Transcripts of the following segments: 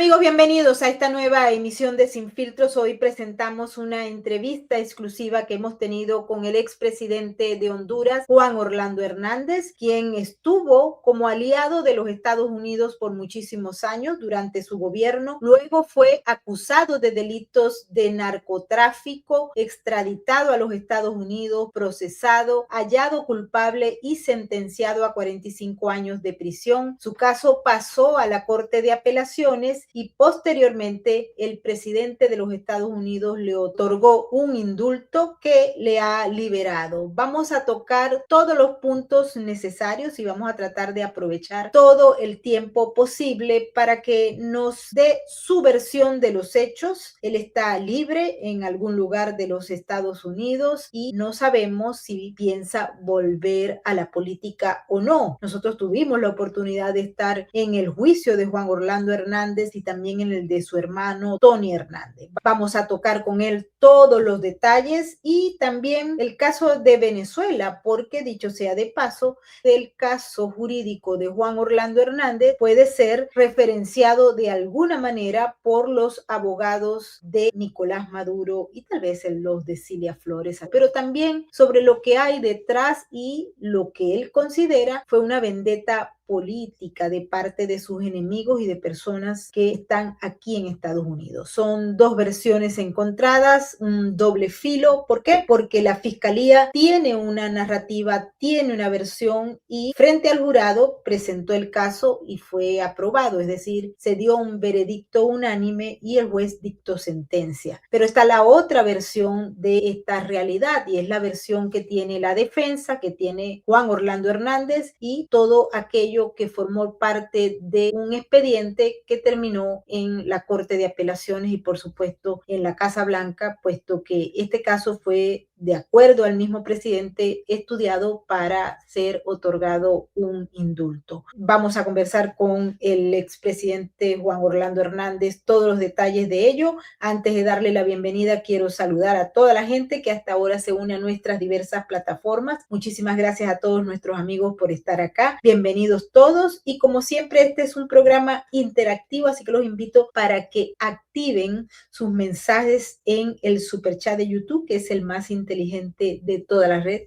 amigos? Bienvenidos a esta nueva emisión de Sin Filtros. Hoy presentamos una entrevista exclusiva que hemos tenido con el expresidente de Honduras, Juan Orlando Hernández, quien estuvo como aliado de los Estados Unidos por muchísimos años durante su gobierno. Luego fue acusado de delitos de narcotráfico, extraditado a los Estados Unidos, procesado, hallado culpable y sentenciado a 45 años de prisión. Su caso pasó a la Corte de Apelaciones y posteriormente el presidente de los Estados Unidos le otorgó un indulto que le ha liberado. Vamos a tocar todos los puntos necesarios y vamos a tratar de aprovechar todo el tiempo posible para que nos dé su versión de los hechos. Él está libre en algún lugar de los Estados Unidos y no sabemos si piensa volver a la política o no. Nosotros tuvimos la oportunidad de estar en el juicio de Juan Orlando Hernández y también en el de su hermano Tony Hernández. Vamos a tocar con él todos los detalles y también el caso de Venezuela, porque dicho sea de paso, el caso jurídico de Juan Orlando Hernández puede ser referenciado de alguna manera por los abogados de Nicolás Maduro y tal vez los de Cilia Flores, pero también sobre lo que hay detrás y lo que él considera fue una vendetta política de parte de sus enemigos y de personas que están aquí en Estados Unidos. Son dos versiones encontradas, un doble filo. ¿Por qué? Porque la fiscalía tiene una narrativa, tiene una versión y frente al jurado presentó el caso y fue aprobado, es decir, se dio un veredicto unánime y el juez dictó sentencia. Pero está la otra versión de esta realidad y es la versión que tiene la defensa, que tiene Juan Orlando Hernández y todo aquello que formó parte de un expediente que terminó en la Corte de Apelaciones y por supuesto en la Casa Blanca, puesto que este caso fue de acuerdo al mismo presidente estudiado para ser otorgado un indulto. Vamos a conversar con el expresidente Juan Orlando Hernández todos los detalles de ello. Antes de darle la bienvenida, quiero saludar a toda la gente que hasta ahora se une a nuestras diversas plataformas. Muchísimas gracias a todos nuestros amigos por estar acá. Bienvenidos todos y como siempre este es un programa interactivo, así que los invito para que activen sus mensajes en el superchat de YouTube, que es el más inteligente de toda la red.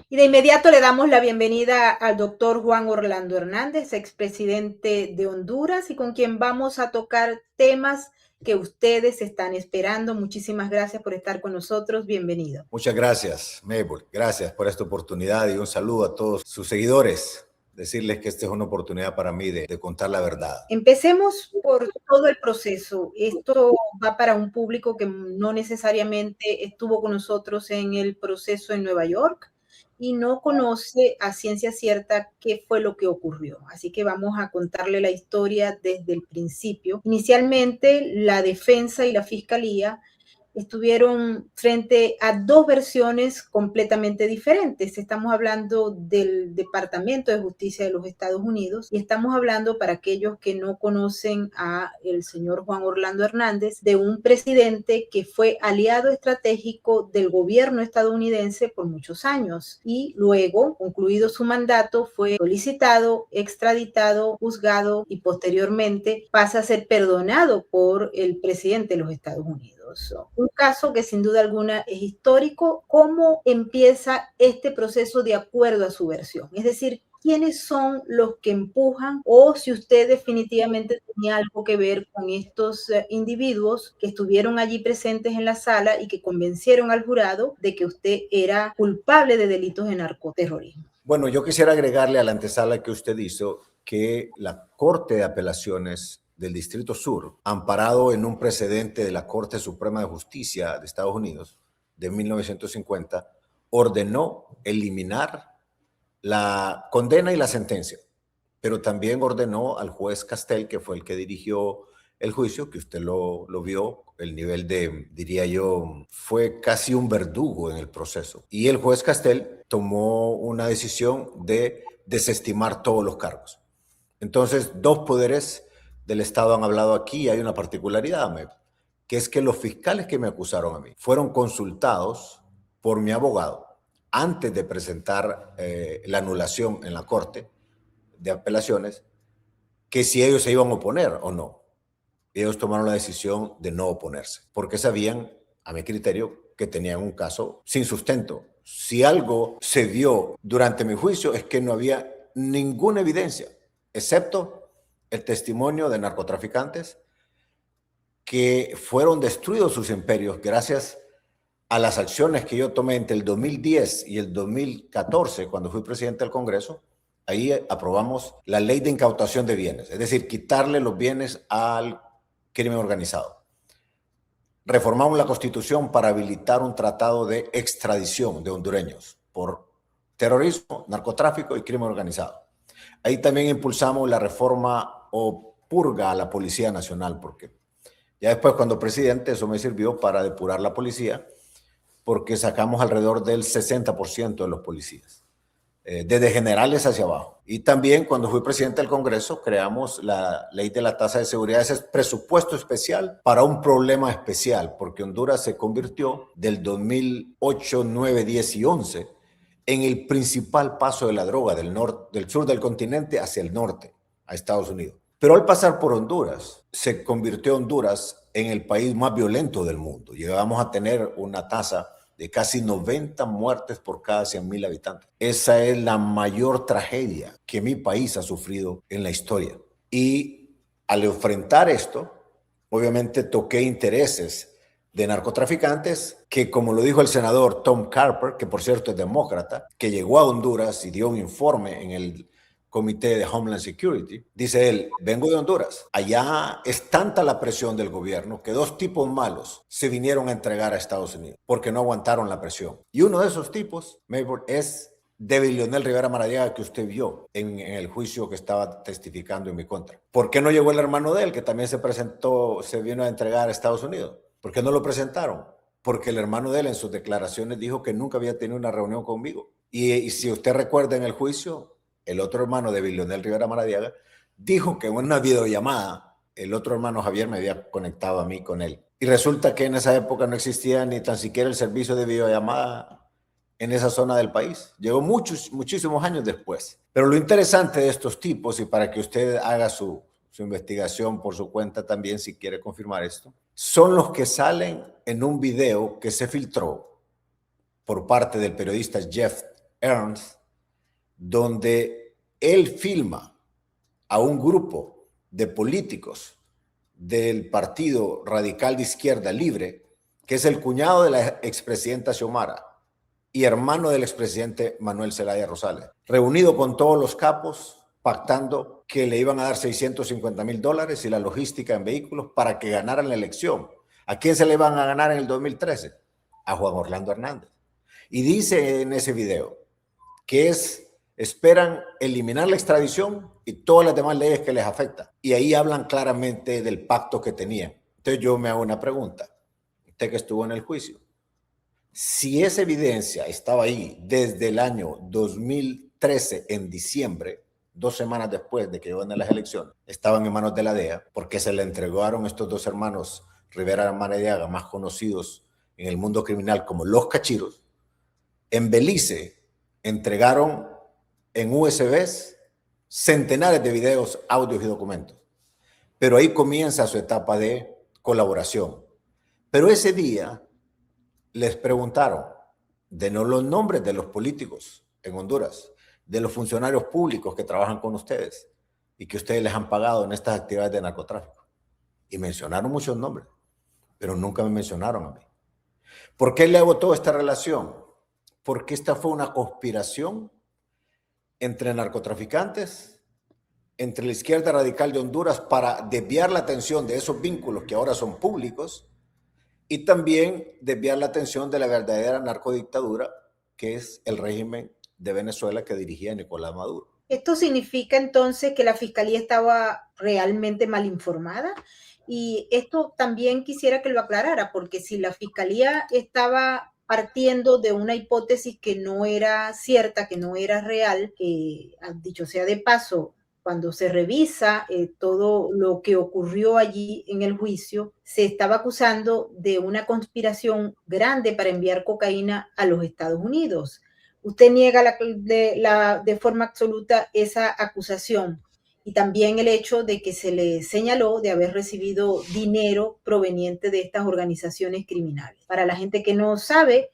Y de inmediato le damos la bienvenida al doctor Juan Orlando Hernández, expresidente de Honduras, y con quien vamos a tocar temas que ustedes están esperando. Muchísimas gracias por estar con nosotros. Bienvenido. Muchas gracias, Mabel. Gracias por esta oportunidad y un saludo a todos sus seguidores. Decirles que esta es una oportunidad para mí de contar la verdad. Empecemos por todo el proceso. Esto va para un público que no necesariamente estuvo con nosotros en el proceso en Nueva York y no conoce a ciencia cierta qué fue lo que ocurrió. Así que vamos a contarle la historia desde el principio. Inicialmente, la defensa y la fiscalía estuvieron frente a dos versiones completamente diferentes. Estamos hablando del Departamento de Justicia de los Estados Unidos y estamos hablando, para aquellos que no conocen a el señor Juan Orlando Hernández, de un presidente que fue aliado estratégico del gobierno estadounidense por muchos años y luego, concluido su mandato, fue solicitado, extraditado, juzgado y posteriormente pasa a ser perdonado por el presidente de los Estados Unidos. Un caso que sin duda alguna es histórico. ¿Cómo empieza este proceso de acuerdo a su versión? Es decir, ¿quiénes son los que empujan o si usted definitivamente tenía algo que ver con estos individuos que estuvieron allí presentes en la sala y que convencieron al jurado de que usted era culpable de delitos de narcoterrorismo? Bueno, yo quisiera agregarle a la antesala que usted hizo que la Corte de Apelaciones del Distrito Sur, amparado en un precedente de la Corte Suprema de Justicia de Estados Unidos de 1950, ordenó eliminar la condena y la sentencia, pero también ordenó al juez Castel, que fue el que dirigió el juicio, que usted lo vio, el nivel de, diría yo, fue casi un verdugo en el proceso. Y el juez Castel tomó una decisión de desestimar todos los cargos. Entonces, dos poderes del Estado han hablado aquí y hay una particularidad, que es que los fiscales que me acusaron a mí fueron consultados por mi abogado antes de presentar la anulación en la Corte de Apelaciones, que si ellos se iban a oponer o no. Ellos tomaron la decisión de no oponerse, porque sabían, a mi criterio, que tenían un caso sin sustento. Si algo se dio durante mi juicio es que no había ninguna evidencia, excepto el testimonio de narcotraficantes que fueron destruidos sus imperios gracias a las acciones que yo tomé entre el 2010 y el 2014, cuando fui presidente del Congreso. Ahí aprobamos la ley de incautación de bienes, es decir, quitarle los bienes al crimen organizado. Reformamos la Constitución para habilitar un tratado de extradición de hondureños por terrorismo, narcotráfico y crimen organizado. Ahí también impulsamos la reforma o purga a la Policía Nacional, porque ya después, cuando presidente, eso me sirvió para depurar la policía, porque sacamos alrededor del 60% de los policías, desde generales hacia abajo. Y también, cuando fui presidente del Congreso, creamos la ley de la tasa de seguridad. Ese es presupuesto especial para un problema especial, porque Honduras se convirtió del 2008, 9, 10 y 11 en el principal paso de la droga del sur del continente hacia el norte, a Estados Unidos. Pero al pasar por Honduras, se convirtió Honduras en el país más violento del mundo. Llegamos a tener una tasa de casi 90 muertes por cada 100,000 habitantes. Esa es la mayor tragedia que mi país ha sufrido en la historia. Y al enfrentar esto, obviamente toqué intereses de narcotraficantes que, como lo dijo el senador Tom Carper, que por cierto es demócrata, que llegó a Honduras y dio un informe en el Comité de Homeland Security, dice él: vengo de Honduras, allá es tanta la presión del gobierno que 2 tipos malos se vinieron a entregar a Estados Unidos porque no aguantaron la presión. Y uno de esos tipos, Maybor, es de Leonel Rivera Maradiaga, que usted vio en el juicio que estaba testificando en mi contra. ¿Por qué no llegó el hermano de él, que también se vino a entregar a Estados Unidos? ¿Por qué no lo presentaron? Porque el hermano de él en sus declaraciones dijo que nunca había tenido una reunión conmigo. Y si usted recuerda, en el juicio, el otro hermano de Leonel Rivera Maradiaga dijo que en una videollamada el otro hermano Javier me había conectado a mí con él. Y resulta que en esa época no existía ni tan siquiera el servicio de videollamada en esa zona del país. Llegó muchísimos años después. Pero lo interesante de estos tipos, y para que usted haga su investigación por su cuenta también, si quiere confirmar esto, son los que salen en un video que se filtró por parte del periodista Jeff Ernst, donde él filma a un grupo de políticos del Partido Radical de Izquierda Libre, que es el cuñado de la expresidenta Xiomara y hermano del expresidente Manuel Zelaya Rosales, reunido con todos los capos, pactando que le iban a dar $650,000 y la logística en vehículos para que ganaran la elección. ¿A quién se le iban a ganar en el 2013? A Juan Orlando Hernández. Y dice en ese video que esperan eliminar la extradición y todas las demás leyes que les afectan. Y ahí hablan claramente del pacto que tenían. Entonces yo me hago una pregunta. Usted que estuvo en el juicio, si esa evidencia estaba ahí desde el año 2013, en diciembre, 2 semanas después de que iban a las elecciones, estaban en manos de la DEA, porque se le entregaron estos 2 hermanos Rivera Maradiaga, más conocidos en el mundo criminal como los Cachiros. En Belice entregaron en USBs centenares de videos, audios y documentos. Pero ahí comienza su etapa de colaboración. Pero ese día les preguntaron de no los nombres de los políticos en Honduras, de los funcionarios públicos que trabajan con ustedes y que ustedes les han pagado en estas actividades de narcotráfico. Y mencionaron muchos nombres, pero nunca me mencionaron a mí. ¿Por qué le hago toda esta relación? Porque esta fue una conspiración entre narcotraficantes, entre la izquierda radical de Honduras, para desviar la atención de esos vínculos que ahora son públicos y también desviar la atención de la verdadera narcodictadura, que es el régimen de Venezuela que dirigía Nicolás Maduro. ¿Esto significa entonces que la fiscalía estaba realmente mal informada? Y esto también quisiera que lo aclarara, porque si la fiscalía estaba partiendo de una hipótesis que no era cierta, que no era real, que dicho sea de paso, Cuando se revisa todo lo que ocurrió allí en el juicio, se estaba acusando de una conspiración grande para enviar cocaína a los Estados Unidos. Usted niega de forma absoluta esa acusación y también el hecho de que se le señaló de haber recibido dinero proveniente de estas organizaciones criminales. Para la gente que no sabe,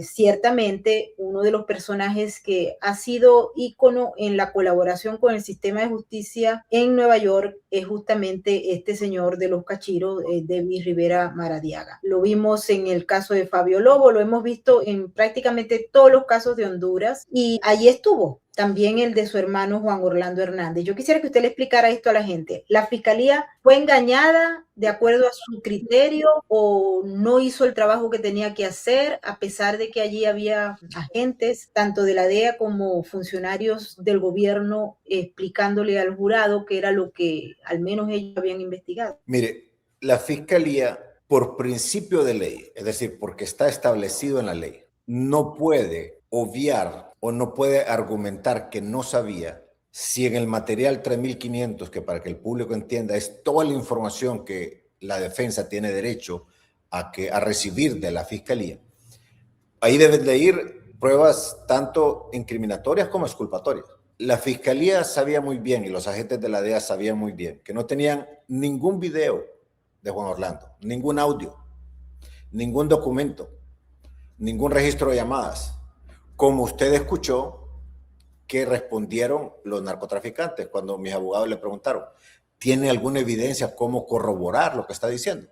ciertamente uno de los personajes que ha sido ícono en la colaboración con el sistema de justicia en Nueva York es justamente este señor de los cachiros, David Rivera Maradiaga. Lo vimos en el caso de Fabio Lobo, lo hemos visto en prácticamente todos los casos de Honduras y allí estuvo también el de su hermano Juan Orlando Hernández. Yo quisiera que usted le explicara esto a la gente. ¿La fiscalía fue engañada de acuerdo a su criterio o no hizo el trabajo que tenía que hacer, a pesar de que allí había agentes, tanto de la DEA como funcionarios del gobierno, explicándole al jurado qué era lo que al menos ellos habían investigado? Mire, la fiscalía, por principio de ley, es decir, porque está establecido en la ley, no puede obviar o no puede argumentar que no sabía si en el material 3500, que para que el público entienda es toda la información que la defensa tiene derecho a recibir de la fiscalía, ahí deben de ir pruebas tanto incriminatorias como exculpatorias. La fiscalía sabía muy bien y los agentes de la DEA sabían muy bien que no tenían ningún video de Juan Orlando, ningún audio, ningún documento, ningún registro de llamadas, como usted escuchó que respondieron los narcotraficantes cuando mis abogados le preguntaron, ¿tiene alguna evidencia cómo corroborar lo que está diciendo?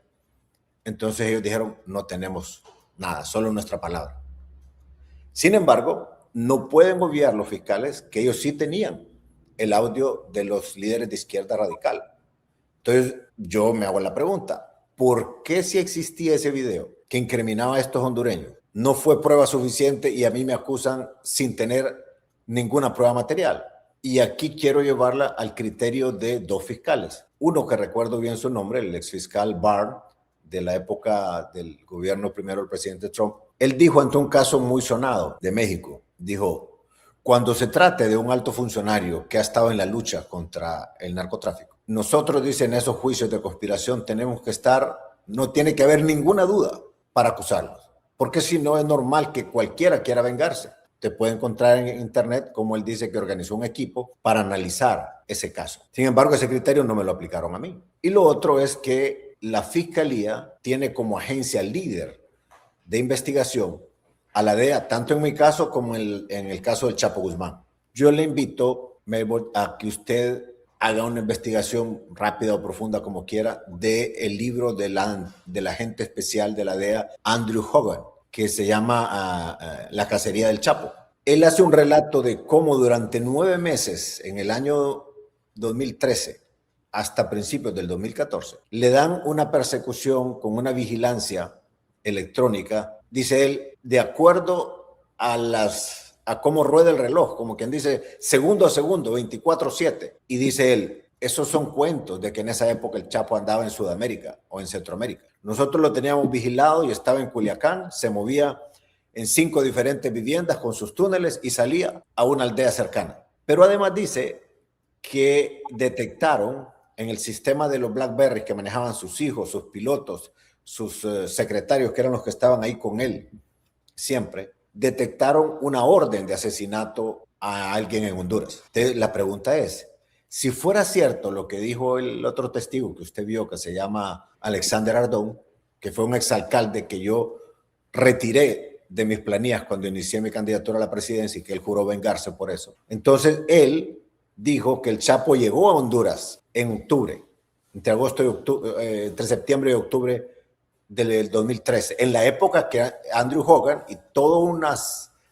Entonces ellos dijeron, no tenemos nada, solo nuestra palabra. Sin embargo, no pueden obviar los fiscales que ellos sí tenían el audio de los líderes de izquierda radical. Entonces yo me hago la pregunta, ¿por qué si existía ese video que incriminaba a estos hondureños no fue prueba suficiente y a mí me acusan sin tener ninguna prueba material? Y aquí quiero llevarla al criterio de dos fiscales. Uno que recuerdo bien su nombre, el exfiscal Barr, de la época del gobierno primero del presidente Trump. Él dijo ante un caso muy sonado de México, dijo, cuando se trate de un alto funcionario que ha estado en la lucha contra el narcotráfico, nosotros, dicen, en esos juicios de conspiración tenemos que estar, no tiene que haber ninguna duda para acusarlos, porque si no es normal que cualquiera quiera vengarse. Te puede encontrar en internet como él dice que organizó un equipo para analizar ese caso. Sin embargo, ese criterio no me lo aplicaron a mí. Y lo otro es que la fiscalía tiene como agencia líder de investigación a la DEA, tanto en mi caso como en el caso del Chapo Guzmán. Yo le invito, Melbourne, a que usted haga una investigación rápida o profunda, como quiera, del libro del agente especial de la DEA, Andrew Hogan, que se llama La cacería del Chapo. Él hace un relato de cómo durante 9 meses, en el año 2013, hasta principios del 2014, le dan una persecución con una vigilancia electrónica, dice él, de acuerdo a cómo rueda el reloj, como quien dice, segundo a segundo, 24/7. Y dice él, esos son cuentos de que en esa época el Chapo andaba en Sudamérica o en Centroamérica. Nosotros lo teníamos vigilado y estaba en Culiacán, se movía en 5 diferentes viviendas con sus túneles y salía a una aldea cercana. Pero además dice que detectaron en el sistema de los BlackBerry que manejaban sus hijos, sus pilotos, sus secretarios, que eran los que estaban ahí con él siempre, detectaron una orden de asesinato a alguien en Honduras. Entonces, la pregunta es, si fuera cierto lo que dijo el otro testigo que usted vio, que se llama Alexander Ardón, que fue un exalcalde que yo retiré de mis planillas cuando inicié mi candidatura a la presidencia y que él juró vengarse por eso. Entonces, él dijo que el Chapo llegó a Honduras en octubre, entre septiembre y octubre del 2013, en la época que Andrew Hogan y toda una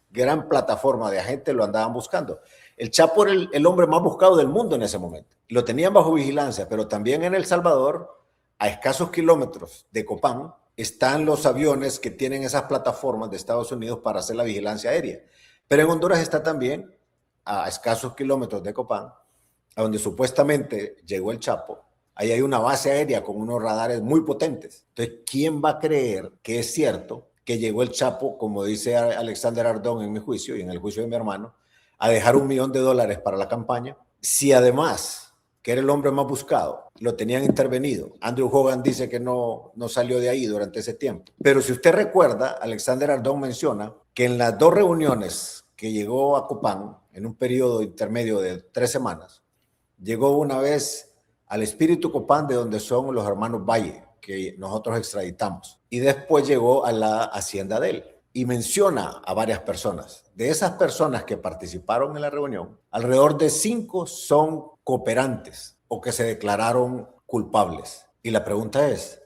gran plataforma de agentes lo andaban buscando. El Chapo era el hombre más buscado del mundo en ese momento. Lo tenían bajo vigilancia, pero también en El Salvador, a escasos kilómetros de Copán, están los aviones que tienen esas plataformas de Estados Unidos para hacer la vigilancia aérea. Pero en Honduras está también, a escasos kilómetros de Copán, a donde supuestamente llegó el Chapo. Ahí hay una base aérea con unos radares muy potentes. Entonces, ¿quién va a creer que es cierto que llegó el Chapo, como dice Alexander Ardón en mi juicio y en el juicio de mi hermano, a dejar $1 millón para la campaña. Si además, que era el hombre más buscado, lo tenían intervenido, Andrew Hogan dice que no salió de ahí durante ese tiempo. Pero si usted recuerda, Alexander Ardón menciona que en las 2 reuniones que llegó a Copán, en un periodo intermedio de 3 semanas, llegó una vez al Espíritu Copán, de donde son los hermanos Valle, que nosotros extraditamos, y después llegó a la hacienda de él y menciona a varias personas. De esas personas que participaron en la reunión, alrededor de 5 son cooperantes o que se declararon culpables. Y la pregunta es,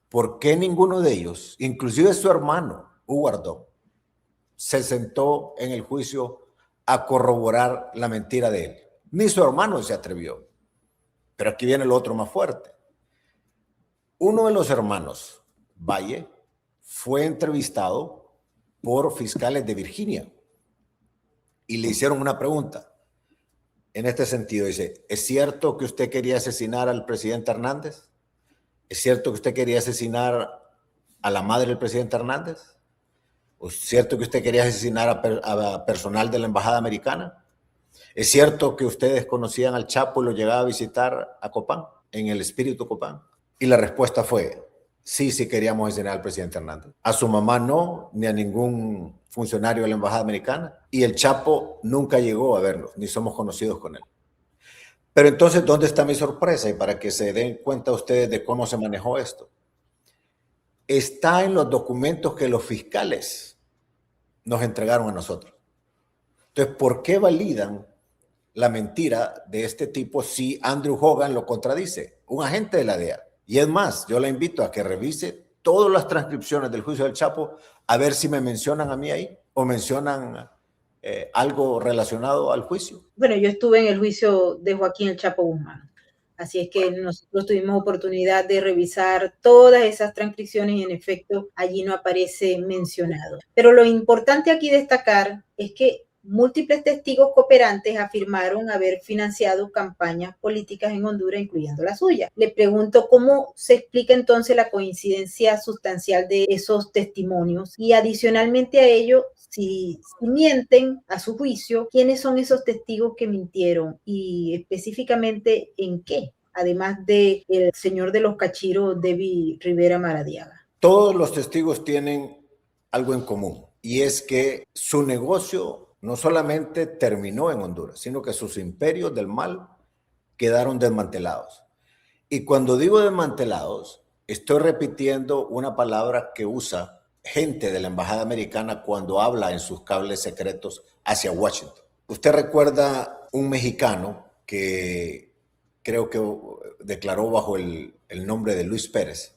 ¿por qué ninguno de ellos, inclusive su hermano, Hugo Ardón, se sentó en el juicio a corroborar la mentira de él? Ni su hermano se atrevió. Pero aquí viene lo otro más fuerte. Uno de los hermanos, Valle, fue entrevistado por fiscales de Virginia y le hicieron una pregunta en este sentido. Dice, ¿es cierto que usted quería asesinar al presidente Hernández? ¿Es cierto que usted quería asesinar a la madre del presidente Hernández? ¿Es cierto que usted quería asesinar a personal de la embajada americana? ¿Es cierto que ustedes conocían al Chapo y lo llegaba a visitar a Copán, en el Espíritu Copán? Y la respuesta fue, sí queríamos asesinar al presidente Hernández. A su mamá no, ni a ningún funcionario de la embajada americana. Y el Chapo nunca llegó a verlos, ni somos conocidos con él. Pero entonces, ¿dónde está mi sorpresa? Y para que se den cuenta ustedes de cómo se manejó esto. Está en los documentos que los fiscales nos entregaron a nosotros. Entonces, ¿por qué validan la mentira de este tipo si Andrew Hogan lo contradice? Un agente de la DEA. Y es más, yo la invito a que revise todas las transcripciones del juicio del Chapo a ver si me mencionan a mí ahí o mencionan algo relacionado al juicio. Bueno, yo estuve en el juicio de Joaquín El Chapo Guzmán. Así es que nosotros tuvimos oportunidad de revisar todas esas transcripciones y en efecto allí no aparece mencionado. Pero lo importante aquí destacar es que múltiples testigos cooperantes afirmaron haber financiado campañas políticas en Honduras, incluyendo la suya. Le pregunto cómo se explica entonces la coincidencia sustancial de esos testimonios y adicionalmente a ello, si mienten a su juicio, ¿quiénes son esos testigos que mintieron y específicamente en qué? Además de el señor de los cachiros, David Rivera Maradiaga. Todos los testigos tienen algo en común y es que su negocio no solamente terminó en Honduras, sino que sus imperios del mal quedaron desmantelados. Y cuando digo desmantelados, estoy repitiendo una palabra que usa gente de la embajada americana cuando habla en sus cables secretos hacia Washington. Usted recuerda un mexicano que creo que declaró bajo el nombre de Luis Pérez.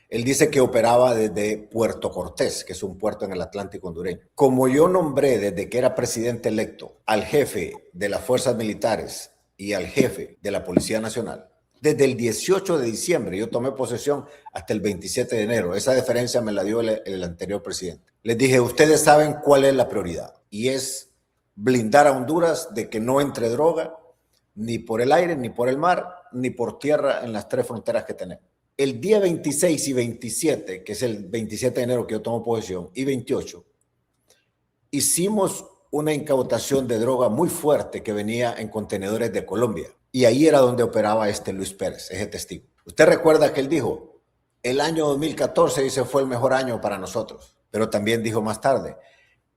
Él dice que operaba desde Puerto Cortés, que es un puerto en el Atlántico hondureño. Como yo nombré desde que era presidente electo al jefe de las fuerzas militares y al jefe de la Policía Nacional, desde el 18 de diciembre, yo tomé posesión hasta el 27 de enero. Esa deferencia me la dio el anterior presidente. Les dije, ustedes saben cuál es la prioridad y es blindar a Honduras de que no entre droga ni por el aire, ni por el mar, ni por tierra en las 3 fronteras que tenemos. El día 26 y 27, que es el 27 de enero que yo tomo posesión, y 28, hicimos una incautación de droga muy fuerte que venía en contenedores de Colombia. Y ahí era donde operaba Luis Pérez, ese testigo. Usted recuerda que él dijo, el año 2014, dice, fue el mejor año para nosotros. Pero también dijo más tarde,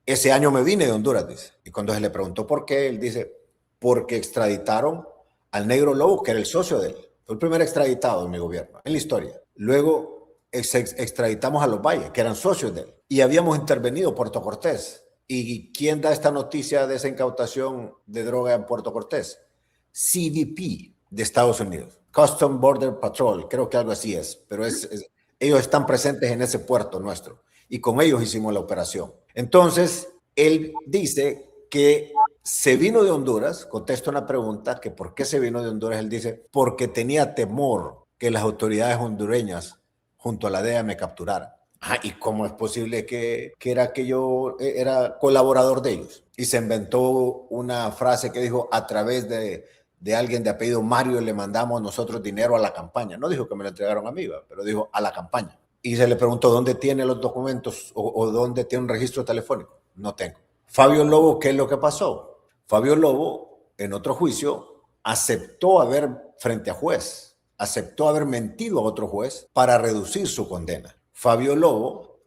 ese año me vine de Honduras, dice. Y cuando se le preguntó por qué, él dice, porque extraditaron al Negro Lobo, que era el socio de él. Fue el primer extraditado en mi gobierno, en la historia. Luego extraditamos a los Valle, que eran socios de él. Y habíamos intervenido Puerto Cortés. ¿Y quién da esta noticia de esa incautación de droga en Puerto Cortés? CBP de Estados Unidos. Custom Border Patrol, creo que algo así es. Pero ellos están presentes en ese puerto nuestro. Y con ellos hicimos la operación. Entonces, él dice que se vino de Honduras, contesta una pregunta, que por qué se vino de Honduras, él dice, porque tenía temor que las autoridades hondureñas junto a la DEA me capturaran. ¿Y cómo es posible que yo era colaborador de ellos? Y se inventó una frase que dijo, a través de alguien de apellido Mario le mandamos nosotros dinero a la campaña. No dijo que me lo entregaron a mí, pero dijo a la campaña. Y se le preguntó, ¿dónde tiene los documentos o dónde tiene un registro telefónico? No tengo. Fabio Lobo, ¿qué es lo que pasó? Fabio Lobo, en otro juicio, aceptó frente a juez, aceptó haber mentido a otro juez para reducir su condena. Fabio Lobo,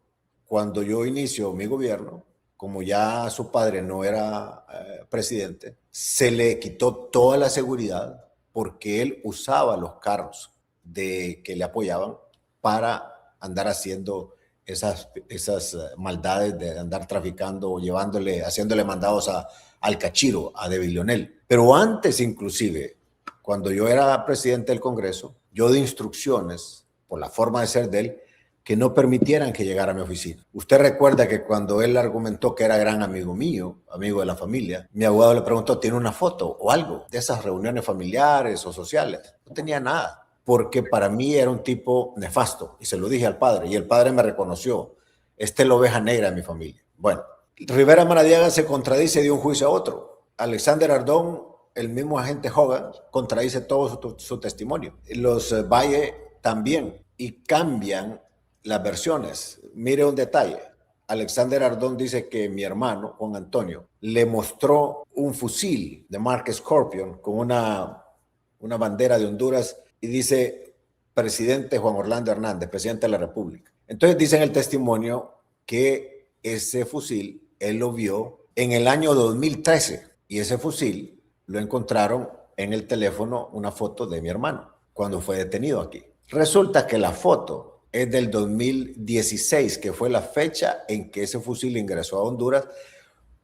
cuando yo inicio mi gobierno, como ya su padre no era presidente, se le quitó toda la seguridad porque él usaba los carros que le apoyaban para andar haciendo esas maldades de andar traficando o haciéndole mandados al Cachiro, a De Vilionel. Pero antes, inclusive, cuando yo era presidente del Congreso, yo di instrucciones, por la forma de ser de él, que no permitieran que llegara a mi oficina. Usted recuerda que cuando él argumentó que era gran amigo mío, amigo de la familia, mi abogado le preguntó, ¿tiene una foto o algo de esas reuniones familiares o sociales? No tenía nada, porque para mí era un tipo nefasto, y se lo dije al padre, y el padre me reconoció. Esta es la oveja negra de mi familia. Bueno, Rivera Maradiaga se contradice de un juicio a otro. Alexander Ardón, el mismo agente Hogan, contradice todo su testimonio. Los Valle también, y cambian las versiones. Mire un detalle. Alexander Ardón dice que mi hermano, Juan Antonio, le mostró un fusil de marca Scorpion con una bandera de Honduras y dice presidente Juan Orlando Hernández, presidente de la República. Entonces dice en el testimonio que ese fusil él lo vio en el año 2013 y ese fusil lo encontraron en el teléfono, una foto de mi hermano cuando fue detenido aquí. Resulta que la foto es del 2016, que fue la fecha en que ese fusil ingresó a Honduras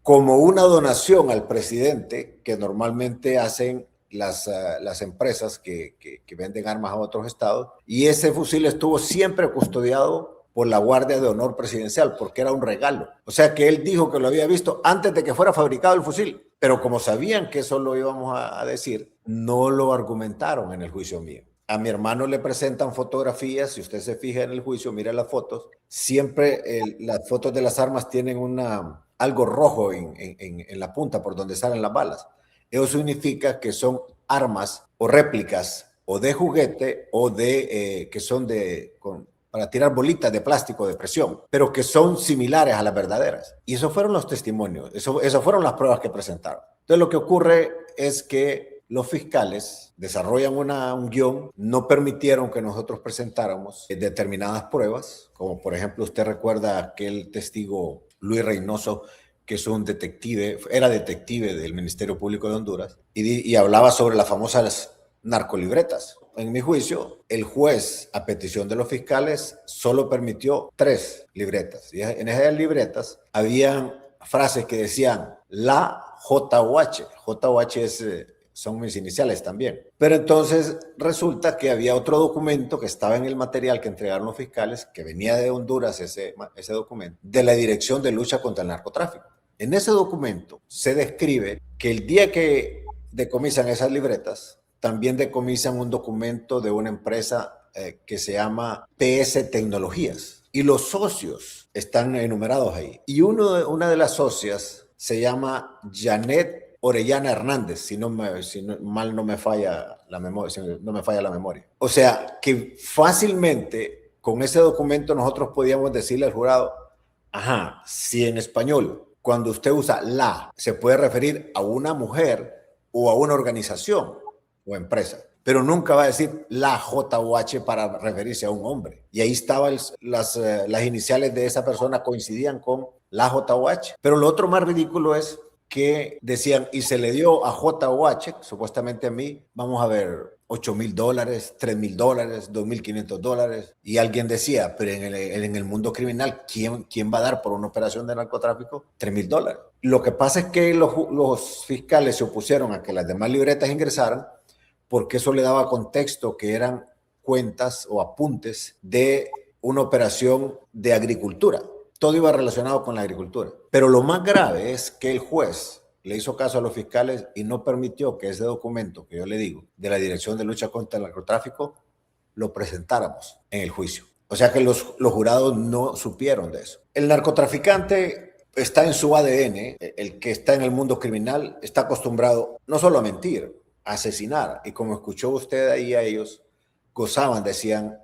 como una donación al presidente que normalmente hacen las empresas que venden armas a otros estados. Y ese fusil estuvo siempre custodiado por la Guardia de Honor Presidencial porque era un regalo. O sea que él dijo que lo había visto antes de que fuera fabricado el fusil. Pero como sabían que eso lo íbamos a decir, no lo argumentaron en el juicio mío. A mi hermano le presentan fotografías, si usted se fija en el juicio, mira las fotos, siempre las fotos de las armas tienen algo rojo en la punta por donde salen las balas. Eso significa que son armas o réplicas o de juguete o que son para tirar bolitas de plástico de presión, pero que son similares a las verdaderas. Y esos fueron los testimonios, esas fueron las pruebas que presentaron. Entonces lo que ocurre es que los fiscales desarrollan un guión, no permitieron que nosotros presentáramos determinadas pruebas, como por ejemplo usted recuerda aquel testigo Luis Reynoso, que es era detective del Ministerio Público de Honduras, y hablaba sobre las famosas narcolibretas. En mi juicio, el juez, a petición de los fiscales, solo permitió 3 libretas. Y en esas libretas habían frases que decían la JOH. JOH son mis iniciales también. Pero entonces resulta que había otro documento que estaba en el material que entregaron los fiscales, que venía de Honduras ese documento, de la Dirección de Lucha contra el Narcotráfico. En ese documento se describe que el día que decomisan esas libretas, también decomisan un documento de una empresa que se llama PS Tecnologías. Y los socios están enumerados ahí. Y una de las socias se llama Janet Orellana Hernández, si mal no me falla la memoria. O sea, que fácilmente con ese documento nosotros podíamos decirle al jurado, ajá, si en español, cuando usted usa la, se puede referir a una mujer o a una organización o empresa, pero nunca va a decir la JOH para referirse a un hombre. Y ahí estaban las iniciales de esa persona coincidían con la JOH. Pero lo otro más ridículo es que decían, y se le dio a JOH, supuestamente a mí, vamos a ver, $8,000, $3,000, $2,500. Y alguien decía, pero en el mundo criminal, ¿quién va a dar por una operación de narcotráfico $3,000? Lo que pasa es que los fiscales se opusieron a que las demás libretas ingresaran, porque eso le daba contexto que eran cuentas o apuntes de una operación de agricultura. Todo iba relacionado con la agricultura. Pero lo más grave es que el juez le hizo caso a los fiscales y no permitió que ese documento que yo le digo de la Dirección de Lucha contra el Narcotráfico lo presentáramos en el juicio. O sea que los jurados no supieron de eso. El narcotraficante está en su ADN, el que está en el mundo criminal está acostumbrado no solo a mentir, a asesinar. Y como escuchó usted ahí a ellos, gozaban, decían,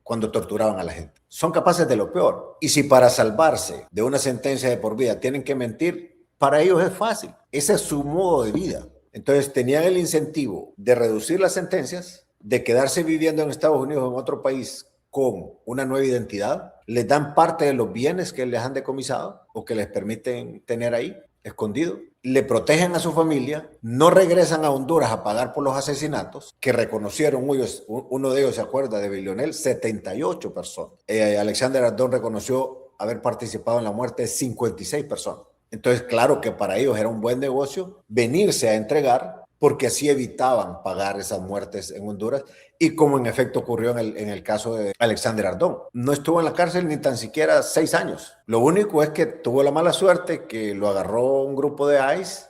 cuando torturaban a la gente. Son capaces de lo peor. Y si para salvarse de una sentencia de por vida tienen que mentir, para ellos es fácil. Ese es su modo de vida. Entonces tenían el incentivo de reducir las sentencias, de quedarse viviendo en Estados Unidos o en otro país con una nueva identidad, les dan parte de los bienes que les han decomisado o que les permiten tener ahí escondido, le protegen a su familia, no regresan a Honduras a pagar por los asesinatos que reconocieron ellos. Uno de ellos se acuerda de Vilionel, 78 personas. Alexander Ardón reconoció haber participado en la muerte de 56 personas. Entonces, claro que para ellos era un buen negocio venirse a entregar, porque así evitaban pagar esas muertes en Honduras, y como en efecto ocurrió en el caso de Alexander Ardón. No estuvo en la cárcel ni tan siquiera 6 años. Lo único es que tuvo la mala suerte que lo agarró un grupo de ICE,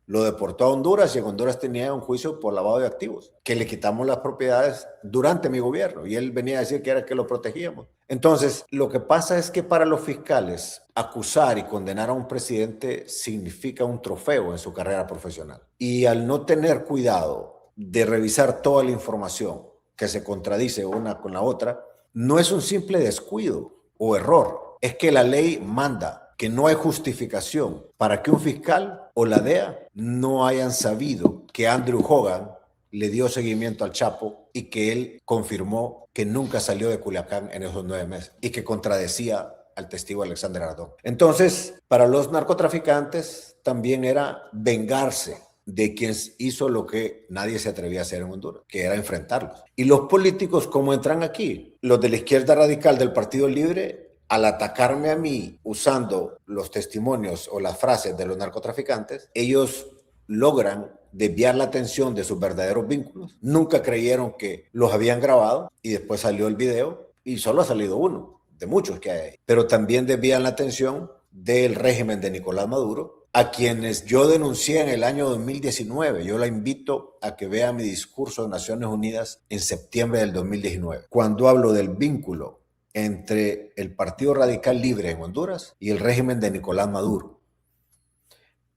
lo deportó a Honduras, y en Honduras tenía un juicio por lavado de activos, que le quitamos las propiedades durante mi gobierno, y él venía a decir que era que lo protegíamos. Entonces, lo que pasa es que para los fiscales, acusar y condenar a un presidente significa un trofeo en su carrera profesional. Y al no tener cuidado de revisar toda la información que se contradice una con la otra, no es un simple descuido o error, es que la ley manda que no hay justificación para que un fiscal o la DEA no hayan sabido que Andrew Hogan le dio seguimiento al Chapo y que él confirmó que nunca salió de Culiacán en esos 9 meses y que contradecía al testigo Alexander Ardón. Entonces, para los narcotraficantes también era vengarse de quien hizo lo que nadie se atrevía a hacer en Honduras, que era enfrentarlos. Y los políticos, ¿cómo entran aquí? Los de la izquierda radical del Partido Libre, al atacarme a mí usando los testimonios o las frases de los narcotraficantes, ellos logran desviar la atención de sus verdaderos vínculos. Nunca creyeron que los habían grabado, y después salió el video y solo ha salido uno de muchos que hay ahí. Pero también desvían la atención del régimen de Nicolás Maduro, a quienes yo denuncié en el año 2019. Yo la invito a que vea mi discurso en Naciones Unidas en septiembre del 2019, cuando hablo del vínculo entre el Partido Radical Libre en Honduras y el régimen de Nicolás Maduro.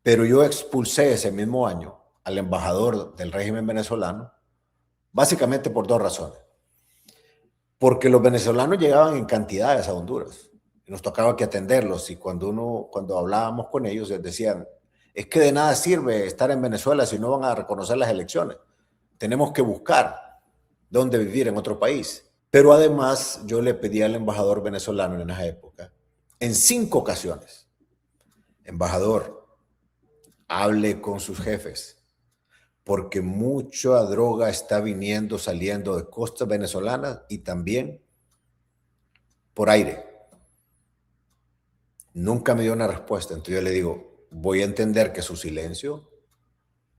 Pero yo expulsé ese mismo año al embajador del régimen venezolano, básicamente por 2 razones. Porque los venezolanos llegaban en cantidades a Honduras y nos tocaba que atenderlos, y cuando hablábamos con ellos les decían, es que de nada sirve estar en Venezuela si no van a reconocer las elecciones. Tenemos que buscar dónde vivir en otro país. Pero además yo le pedí al embajador venezolano en esa época, en 5 ocasiones, embajador, hable con sus jefes, porque mucha droga está saliendo de costas venezolanas y también por aire. Nunca me dio una respuesta. Entonces yo le digo, voy a entender que su silencio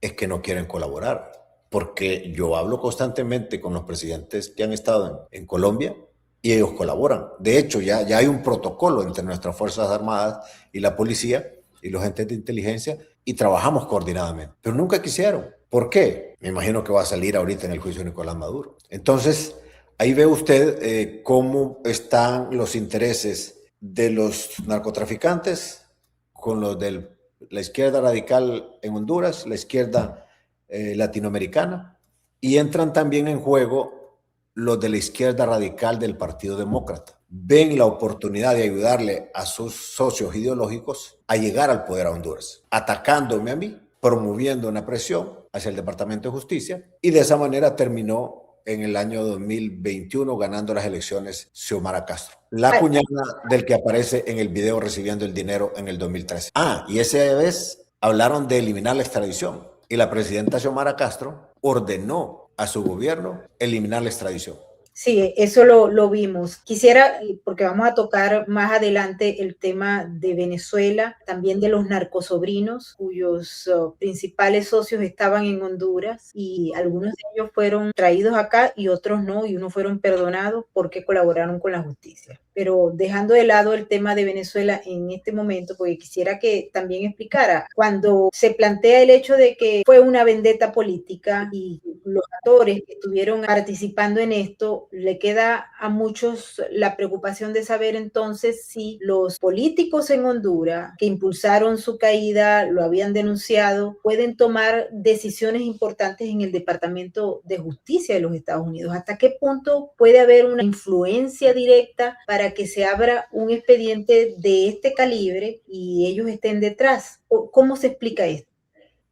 es que no quieren colaborar, porque yo hablo constantemente con los presidentes que han estado en Colombia y ellos colaboran. De hecho, ya hay un protocolo entre nuestras Fuerzas Armadas y la policía y los entes de inteligencia, y trabajamos coordinadamente. Pero nunca quisieron. ¿Por qué? Me imagino que va a salir ahorita en el juicio de Nicolás Maduro. Entonces, ahí ve usted cómo están los intereses de los narcotraficantes con los de la izquierda radical en Honduras, la izquierda latinoamericana, y entran también en juego los de la izquierda radical del Partido Demócrata. Ven la oportunidad de ayudarle a sus socios ideológicos a llegar al poder a Honduras, atacándome a mí, promoviendo una presión hacia el Departamento de Justicia, y de esa manera terminó en el año 2021 ganando las elecciones Xiomara Castro, la cuñada del que aparece en el video recibiendo el dinero en el 2013. Y esa vez hablaron de eliminar la extradición, y la presidenta Xiomara Castro ordenó a su gobierno eliminar la extradición. Sí, eso lo vimos. Quisiera, porque vamos a tocar más adelante el tema de Venezuela, también de los narcosobrinos, cuyos principales socios estaban en Honduras, y algunos de ellos fueron traídos acá y otros no, y unos fueron perdonados porque colaboraron con la justicia. Pero dejando de lado el tema de Venezuela en este momento, porque quisiera que también explicara, cuando se plantea el hecho de que fue una vendetta política y los actores que estuvieron participando en esto, le queda a muchos la preocupación de saber entonces si los políticos en Honduras que impulsaron su caída, lo habían denunciado, pueden tomar decisiones importantes en el Departamento de Justicia de los Estados Unidos. ¿Hasta qué punto puede haber una influencia directa para que se abra un expediente de este calibre y ellos estén detrás? ¿Cómo se explica esto?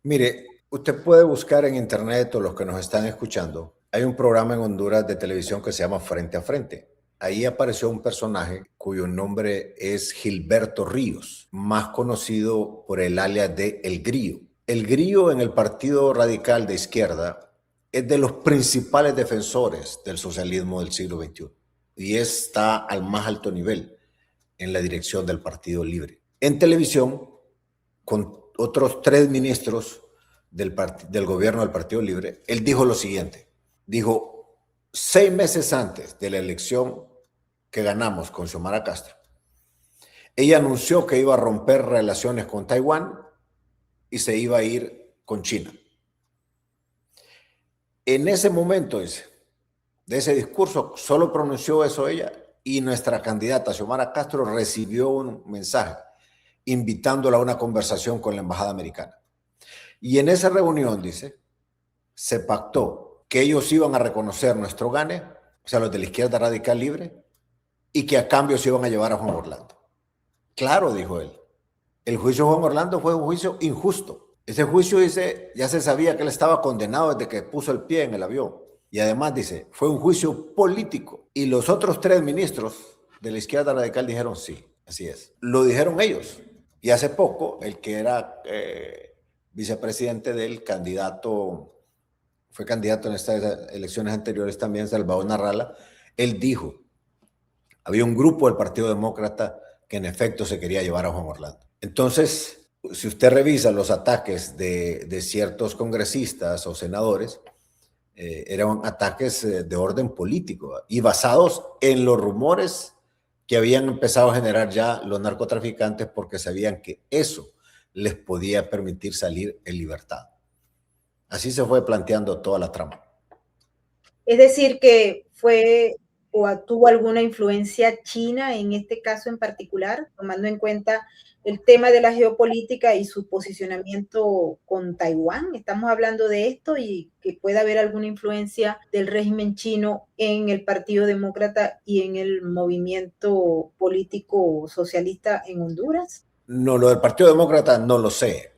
Mire, usted puede buscar en internet o los que nos están escuchando. Hay un programa en Honduras de televisión que se llama Frente a Frente. Ahí apareció un personaje cuyo nombre es Gilberto Ríos, más conocido por el alias de El Grillo. El Grillo en el Partido Radical de Izquierda es de los principales defensores del socialismo del siglo XXI y está al más alto nivel en la dirección del Partido Libre. En televisión, con otros 3 ministros del gobierno del Partido Libre, él dijo lo siguiente, dijo, 6 meses antes de la elección que ganamos con Xiomara Castro, ella anunció que iba a romper relaciones con Taiwán y se iba a ir con China. En ese momento de ese discurso, solo pronunció eso ella y nuestra candidata Xiomara Castro recibió un mensaje invitándola a una conversación con la embajada americana. Y en esa reunión, dice, se pactó que ellos iban a reconocer nuestro gane, o sea, los de la izquierda radical libre, y que a cambio se iban a llevar a Juan Orlando. Claro, dijo él, el juicio de Juan Orlando fue un juicio injusto. Ese juicio, dice, ya se sabía que él estaba condenado desde que puso el pie en el avión. Y además, dice, fue un juicio político. Y los otros 3 ministros de la izquierda radical dijeron sí, así es. Lo dijeron ellos. Y hace poco, el que era vicepresidente del candidato, fue candidato en estas elecciones anteriores también, Salvador Narrala, él dijo, había un grupo del Partido Demócrata que en efecto se quería llevar a Juan Orlando. Entonces, si usted revisa los ataques de ciertos congresistas o senadores, eran ataques de orden político y basados en los rumores que habían empezado a generar ya los narcotraficantes porque sabían que eso les podía permitir salir en libertad. Así se fue planteando toda la trama. Es decir, que fue o tuvo alguna influencia china en este caso en particular, tomando en cuenta el tema de la geopolítica y su posicionamiento con Taiwán. Estamos hablando de esto y que puede haber alguna influencia del régimen chino en el Partido Demócrata y en el movimiento político socialista en Honduras. No, lo del Partido Demócrata no lo sé,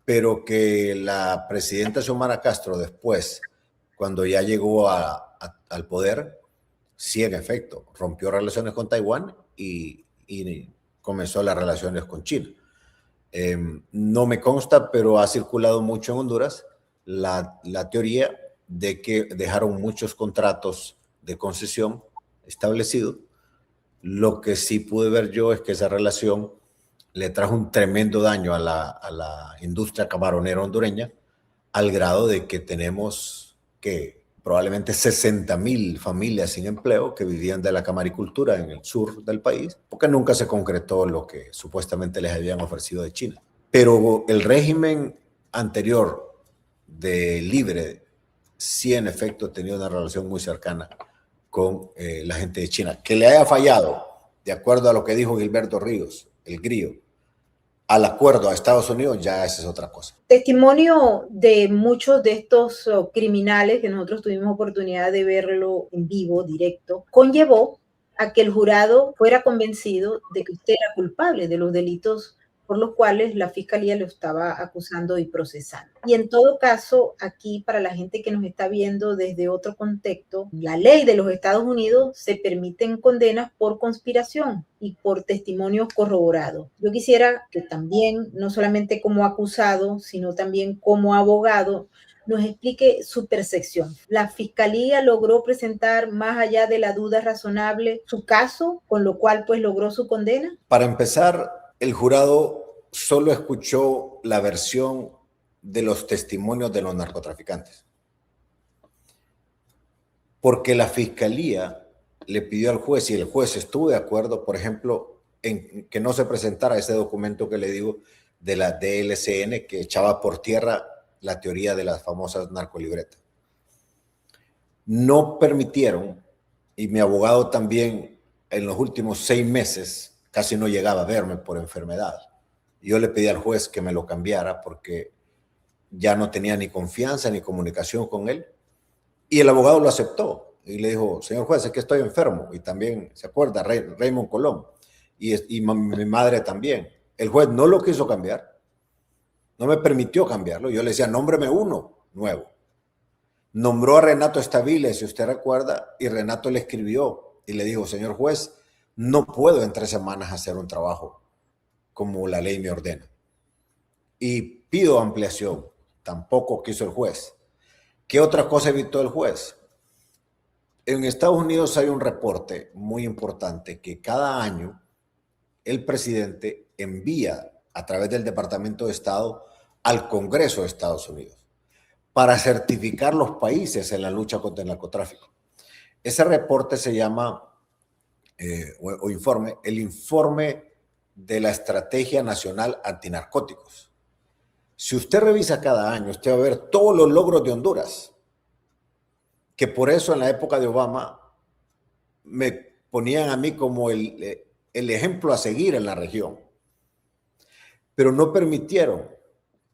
pero que la presidenta Xiomara Castro después, cuando ya llegó al poder, sí, en efecto, rompió relaciones con Taiwán y comenzó las relaciones con China. No me consta, pero ha circulado mucho en Honduras la teoría de que dejaron muchos contratos de concesión establecidos. Lo que sí pude ver yo es que esa relación le trajo un tremendo daño a la industria camaronera hondureña, al grado de que tenemos que probablemente 60,000 familias sin empleo que vivían de la camaricultura en el sur del país, porque nunca se concretó lo que supuestamente les habían ofrecido de China. Pero el régimen anterior de Libre sí en efecto tenía una relación muy cercana con la gente de China. Que le haya fallado, de acuerdo a lo que dijo Gilberto Ríos, el Grillo, al acuerdo a Estados Unidos, ya esa es otra cosa. Testimonio de muchos de estos criminales, que nosotros tuvimos oportunidad de verlo en vivo, directo, conllevó a que el jurado fuera convencido de que usted era culpable de los delitos por los cuales la fiscalía lo estaba acusando y procesando. Y en todo caso, aquí para la gente que nos está viendo desde otro contexto, la ley de los Estados Unidos se permiten condenas por conspiración y por testimonios corroborados. Yo quisiera que también, no solamente como acusado, sino también como abogado, nos explique su percepción. ¿La fiscalía logró presentar más allá de la duda razonable su caso, con lo cual pues logró su condena? Para empezar, el jurado solo escuchó la versión de los testimonios de los narcotraficantes, porque la fiscalía le pidió al juez y el juez estuvo de acuerdo, por ejemplo, en que no se presentara ese documento que le digo de la DLCN que echaba por tierra la teoría de las famosas narcolibretas. no permitieron, y mi abogado también en los últimos 6 meses casi no llegaba a verme por enfermedad. Yo le pedí al juez que me lo cambiara porque ya no tenía ni confianza ni comunicación con él. Y el abogado lo aceptó y le dijo, señor juez, es que estoy enfermo. Y también, ¿se acuerda? Raymond Colón y mi madre también. El juez no lo quiso cambiar, no me permitió cambiarlo. Yo le decía, nómbreme uno nuevo. Nombró a Renato Estabile, si usted recuerda, y Renato le escribió y le dijo, señor juez, no puedo en 3 semanas hacer un trabajo como la ley me ordena. Y pido ampliación. Tampoco quiso el juez. ¿Qué otra cosa evitó el juez? En Estados Unidos hay un reporte muy importante que cada año el presidente envía a través del Departamento de Estado al Congreso de Estados Unidos para certificar los países en la lucha contra el narcotráfico. Ese reporte se llama, informe, el informe de la Estrategia Nacional Antinarcóticos. Si usted revisa cada año, usted va a ver todos los logros de Honduras, que por eso en la época de Obama me ponían a mí como el ejemplo a seguir en la región. Pero no permitieron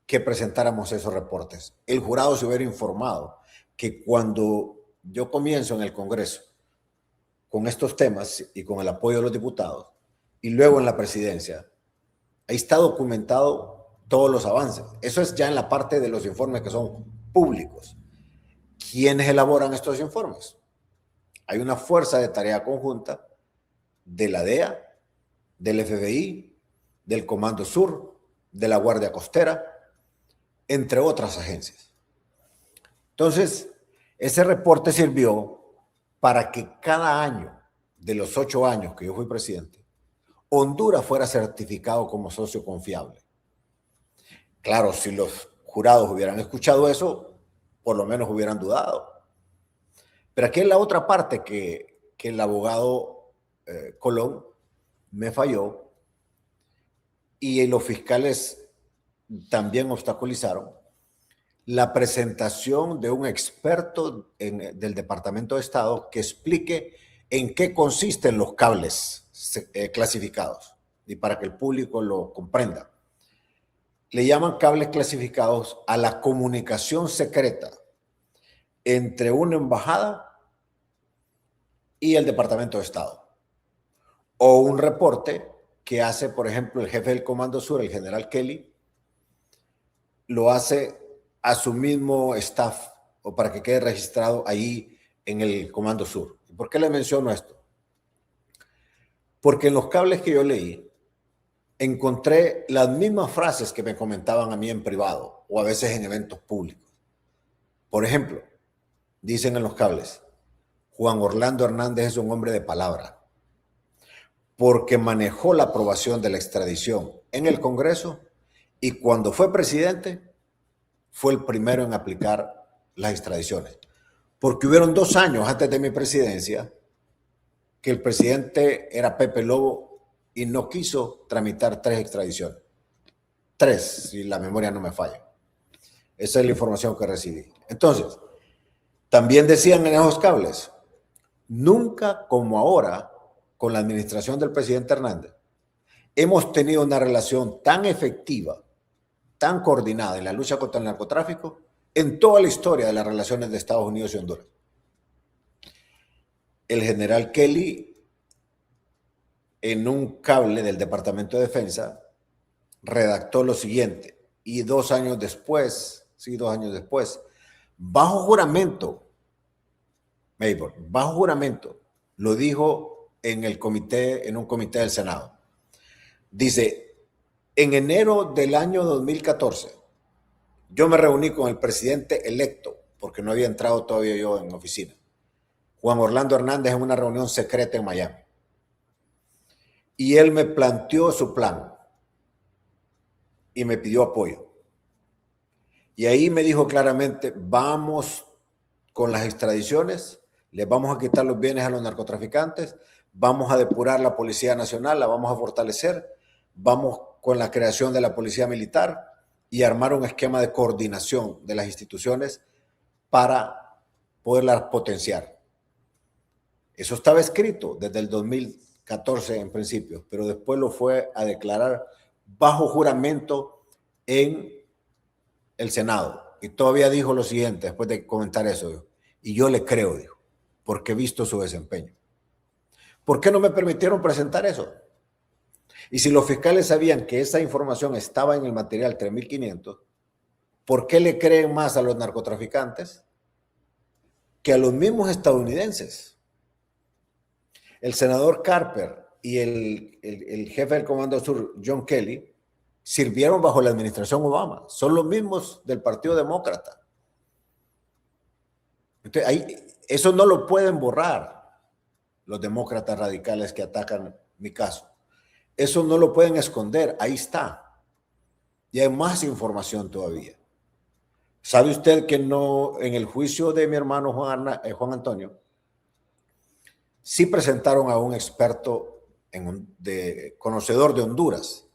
que presentáramos esos reportes. El jurado se hubiera informado que cuando yo comienzo en el Congreso con estos temas y con el apoyo de los diputados, y luego en la presidencia, ahí está documentado todos los avances. Eso es ya en la parte de los informes que son públicos. ¿Quiénes elaboran estos informes? Hay una fuerza de tarea conjunta de la DEA, del FBI, del Comando Sur, de la Guardia Costera, entre otras agencias. Entonces, ese reporte sirvió para que cada año de los 8 años que yo fui presidente, Honduras fuera certificado como socio confiable. Claro, si los jurados hubieran escuchado eso, por lo menos hubieran dudado. Pero aquí es la otra parte que el abogado Colón me falló y los fiscales también obstaculizaron la presentación de un experto del Departamento de Estado que explique en qué consisten los cables clasificados y para que el público lo comprenda. Le llaman cables clasificados a la comunicación secreta entre una embajada y el Departamento de Estado. O un reporte que hace, por ejemplo, el jefe del Comando Sur, el general Kelly, lo hace a su mismo staff o para que quede registrado ahí en el Comando Sur. ¿Por qué le menciono esto? Porque en los cables que yo leí, encontré las mismas frases que me comentaban a mí en privado o a veces en eventos públicos. Por ejemplo, dicen en los cables, Juan Orlando Hernández es un hombre de palabra porque manejó la aprobación de la extradición en el Congreso y cuando fue presidente fue el primero en aplicar las extradiciones. Porque hubieron 2 años antes de mi presidencia que el presidente era Pepe Lobo y no quiso tramitar 3 extradiciones. 3, si la memoria no me falla. Esa es la información que recibí. Entonces, también decían en esos cables, nunca como ahora, con la administración del presidente Hernández, hemos tenido una relación tan efectiva, tan coordinada en la lucha contra el narcotráfico en toda la historia de las relaciones de Estados Unidos y Honduras. El general Kelly, en un cable del Departamento de Defensa, redactó lo siguiente, y 2 años después, bajo juramento, Maybor, bajo juramento, lo dijo en un comité del Senado. Dice, en enero del año 2014, yo me reuní con el presidente electo, porque no había entrado todavía yo en oficina, Juan Orlando Hernández, en una reunión secreta en Miami. Y él me planteó su plan y me pidió apoyo. Y ahí me dijo claramente, vamos con las extradiciones, les vamos a quitar los bienes a los narcotraficantes, vamos a depurar la Policía Nacional, la vamos a fortalecer, vamos con la creación de la Policía Militar y armar un esquema de coordinación de las instituciones para poderlas potenciar. Eso estaba escrito desde el 2014 en principio, pero después lo fue a declarar bajo juramento en el Senado. Y todavía dijo lo siguiente, después de comentar eso, dijo, y yo le creo, dijo, porque he visto su desempeño. ¿Por qué no me permitieron presentar eso? Y si los fiscales sabían que esa información estaba en el material 3500, ¿por qué le creen más a los narcotraficantes que a los mismos estadounidenses? El senador Carper y el jefe del Comando Sur, John Kelly, sirvieron bajo la administración Obama. Son los mismos del Partido Demócrata. Entonces, eso no lo pueden borrar los demócratas radicales que atacan mi caso. Eso no lo pueden esconder. Ahí está. Y hay más información todavía. ¿Sabe usted que no, en el juicio de mi hermano Juan Antonio, sí presentaron a un experto conocedor de Honduras?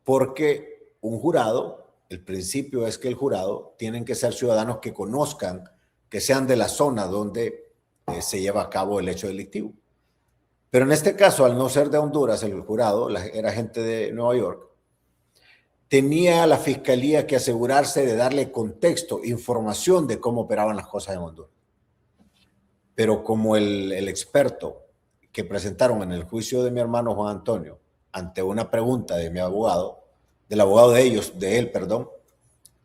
Porque un jurado, el principio es que el jurado tienen que ser ciudadanos que conozcan, que sean de la zona donde se lleva a cabo el hecho delictivo. Pero en este caso, al no ser de Honduras, el jurado era gente de Nueva York, tenía la fiscalía que asegurarse de darle contexto, información de cómo operaban las cosas en Honduras. Pero como el experto que presentaron en el juicio de mi hermano Juan Antonio, ante una pregunta de mi abogado, del abogado de él,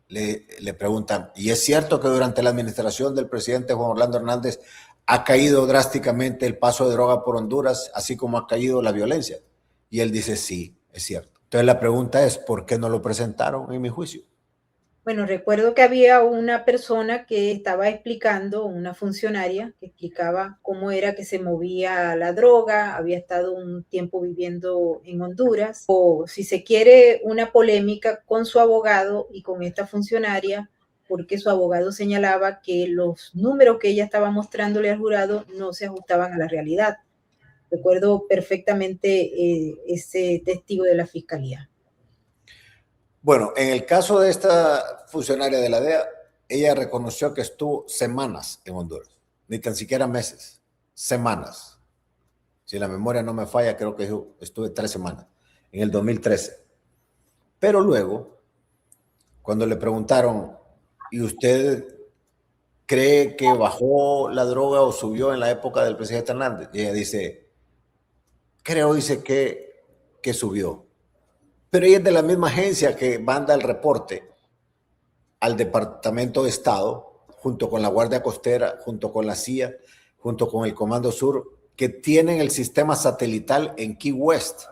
le preguntan, ¿y es cierto que durante la administración del presidente Juan Orlando Hernández ha caído drásticamente el paso de droga por Honduras, así como ha caído la violencia? Y él dice, sí, es cierto. Entonces la pregunta es, ¿por qué no lo presentaron en mi juicio? Bueno, recuerdo que había una persona que estaba explicando, una funcionaria, que explicaba cómo era que se movía la droga, había estado un tiempo viviendo en Honduras, o si se quiere, una polémica con su abogado y con esta funcionaria, porque su abogado señalaba que los números que ella estaba mostrándole al jurado no se ajustaban a la realidad. Recuerdo perfectamente ese testigo de la fiscalía. Bueno, en el caso de esta funcionaria de la DEA, ella reconoció que estuvo semanas en Honduras, ni tan siquiera meses, semanas. Si la memoria no me falla, creo que estuve 3 semanas, en el 2013. Pero luego, cuando le preguntaron, ¿y usted cree que bajó la droga o subió en la época del presidente Hernández? Y ella dice, dice que subió. Pero ella es de la misma agencia que manda el reporte al Departamento de Estado, junto con la Guardia Costera, junto con la CIA, junto con el Comando Sur, que tienen el sistema satelital en Key West,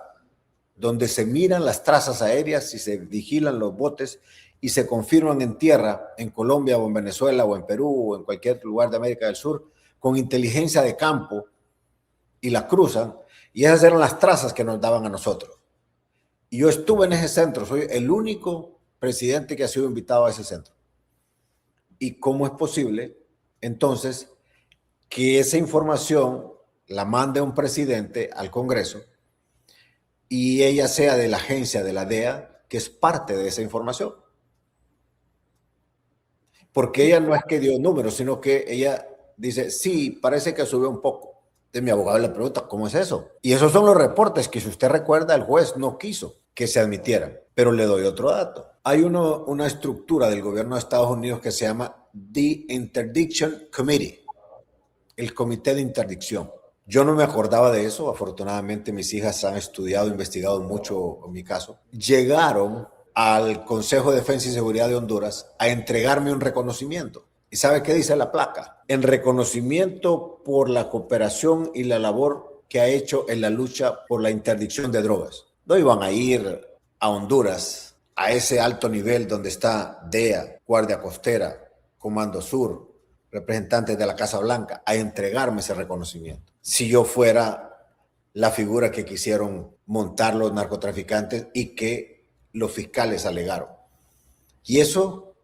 donde se miran las trazas aéreas y se vigilan los botes y se confirman en tierra, en Colombia o en Venezuela o en Perú o en cualquier lugar de América del Sur, con inteligencia de campo, y la cruzan, y esas eran las trazas que nos daban a nosotros. Y yo estuve en ese centro, soy el único presidente que ha sido invitado a ese centro. ¿Y cómo es posible, entonces, que esa información la mande un presidente al Congreso y ella sea de la agencia de la DEA, que es parte de esa información? Porque ella no es que dio números, sino que ella dice, sí, parece que subió un poco. Entonces mi abogado le pregunta, ¿cómo es eso? Y esos son los reportes que, si usted recuerda, el juez no quiso que se admitieran. Pero le doy otro dato. Hay una estructura del gobierno de Estados Unidos que se llama The Interdiction Committee, el comité de interdicción. Yo no me acordaba de eso. Afortunadamente mis hijas han estudiado, investigado mucho en mi caso. Llegaron al Consejo de Defensa y Seguridad de Honduras a entregarme un reconocimiento. ¿Y sabe qué dice la placa? En reconocimiento por la cooperación y la labor que ha hecho en la lucha por la interdicción de drogas. No iban a ir a Honduras a ese alto nivel donde está DEA, Guardia Costera, Comando Sur, representantes de la Casa Blanca, a entregarme ese reconocimiento. Si yo fuera la figura que quisieron montar los narcotraficantes y que los fiscales alegaron. Y eso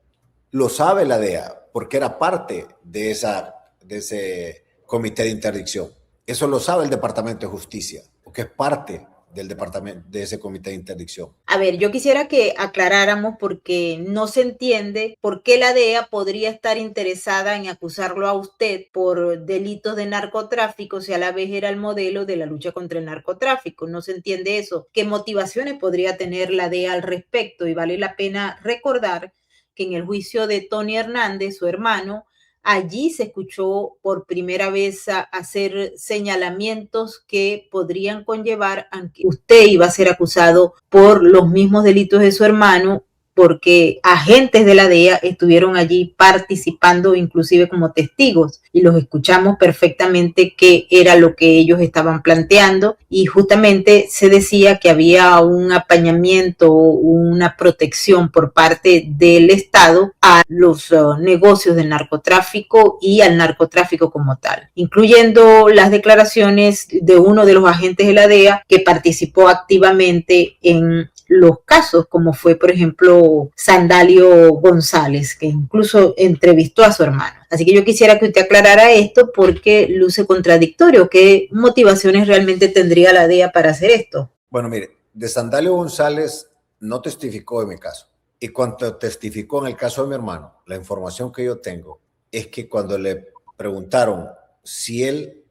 lo sabe la DEA, porque era parte de ese comité de interdicción. Eso lo sabe el Departamento de Justicia, porque es parte del departamento, de ese comité de interdicción. A ver, yo quisiera que aclaráramos porque no se entiende por qué la DEA podría estar interesada en acusarlo a usted por delitos de narcotráfico si a la vez era el modelo de la lucha contra el narcotráfico. No se entiende eso. ¿Qué motivaciones podría tener la DEA al respecto? Y vale la pena recordar que en el juicio de Tony Hernández, su hermano, allí se escuchó por primera vez hacer señalamientos que podrían conllevar a que usted iba a ser acusado por los mismos delitos de su hermano, porque agentes de la DEA estuvieron allí participando inclusive como testigos y los escuchamos perfectamente qué era lo que ellos estaban planteando y justamente se decía que había un apañamiento, una protección por parte del Estado a los negocios del narcotráfico y al narcotráfico como tal, incluyendo las declaraciones de uno de los agentes de la DEA que participó activamente en los casos, como fue, por ejemplo, Sandalio González, que incluso entrevistó a su hermano. Así que yo quisiera que usted aclarara esto porque luce contradictorio. ¿Qué motivaciones realmente tendría la DEA para hacer esto? Bueno, mire, de Sandalio González no testificó en mi caso. Y cuando testificó en el caso de mi hermano, la información que yo tengo es que cuando le preguntaron si él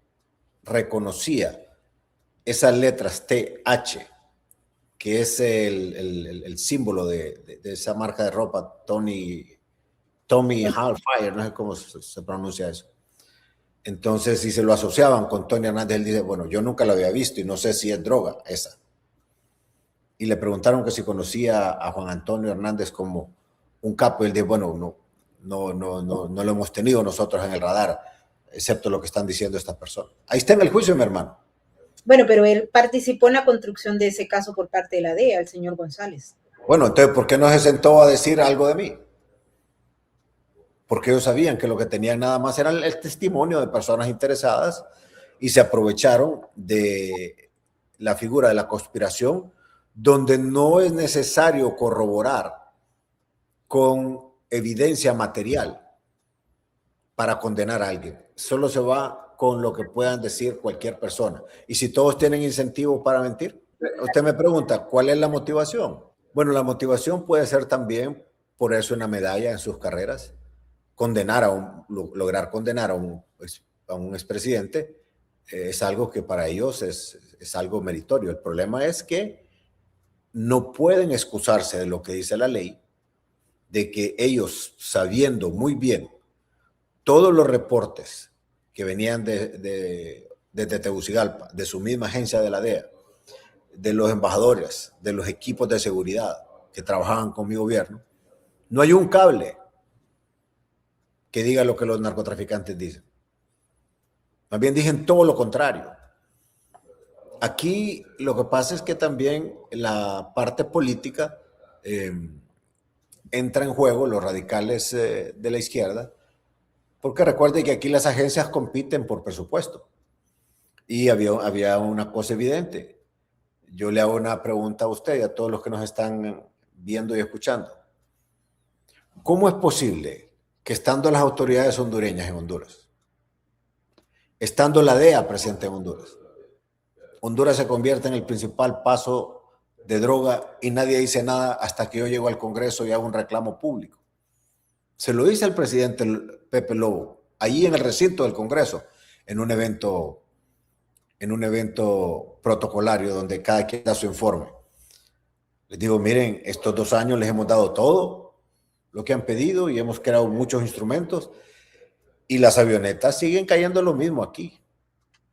reconocía esas letras TH, que es el símbolo de esa marca de ropa, Tommy Hilfiger, no sé cómo se pronuncia eso. Entonces, si se lo asociaban con Tony Hernández, él dice, bueno, yo nunca lo había visto y no sé si es droga esa. Y le preguntaron que si conocía a Juan Antonio Hernández como un capo, y él dijo, bueno, no lo hemos tenido nosotros en el radar, excepto lo que están diciendo estas personas. Ahí está en el juicio, mi hermano. Bueno, pero él participó en la construcción de ese caso por parte de la DEA, el señor González. Bueno, entonces, ¿por qué no se sentó a decir algo de mí? Porque ellos sabían que lo que tenían nada más era el testimonio de personas interesadas y se aprovecharon de la figura de la conspiración, donde no es necesario corroborar con evidencia material para condenar a alguien. Solo se va con lo que puedan decir cualquier persona. Y si todos tienen incentivos para mentir, usted me pregunta, ¿cuál es la motivación? Bueno, la motivación puede ser también ponerse una medalla en sus carreras, lograr condenar a un expresidente, es algo que para ellos es algo meritorio. El problema es que no pueden excusarse de lo que dice la ley, de que ellos, sabiendo muy bien todos los reportes que venían desde Tegucigalpa, de su misma agencia de la DEA, de los embajadores, de los equipos de seguridad que trabajaban con mi gobierno, no hay un cable que diga lo que los narcotraficantes dicen. Más bien dicen todo lo contrario. Aquí lo que pasa es que también la parte política entra en juego, los radicales de la izquierda, porque recuerden que aquí las agencias compiten por presupuesto. Y había una cosa evidente. Yo le hago una pregunta a usted y a todos los que nos están viendo y escuchando. ¿Cómo es posible que estando las autoridades hondureñas en Honduras, estando la DEA presente en Honduras, Honduras se convierte en el principal paso de droga y nadie dice nada hasta que yo llego al Congreso y hago un reclamo público? Se lo dice el presidente Pepe Lobo, allí en el recinto del Congreso, en un evento protocolario donde cada quien da su informe. Les digo, miren, estos 2 años les hemos dado todo lo que han pedido y hemos creado muchos instrumentos y las avionetas siguen cayendo lo mismo aquí,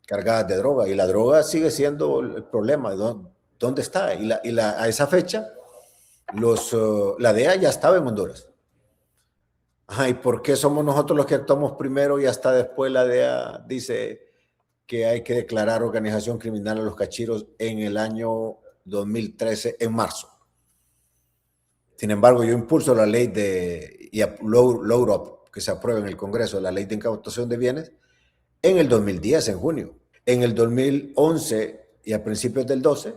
cargadas de droga, y la droga sigue siendo el problema. ¿Dónde está? A esa fecha, la DEA ya estaba en Honduras. Ajá, ¿y por qué somos nosotros los que actuamos primero y hasta después la DEA dice que hay que declarar organización criminal a los cachiros en el año 2013, en marzo? Sin embargo, yo impulso la ley y logro que se apruebe en el Congreso la ley de incautación de bienes en el 2010, en junio. En el 2011 y a principios del 12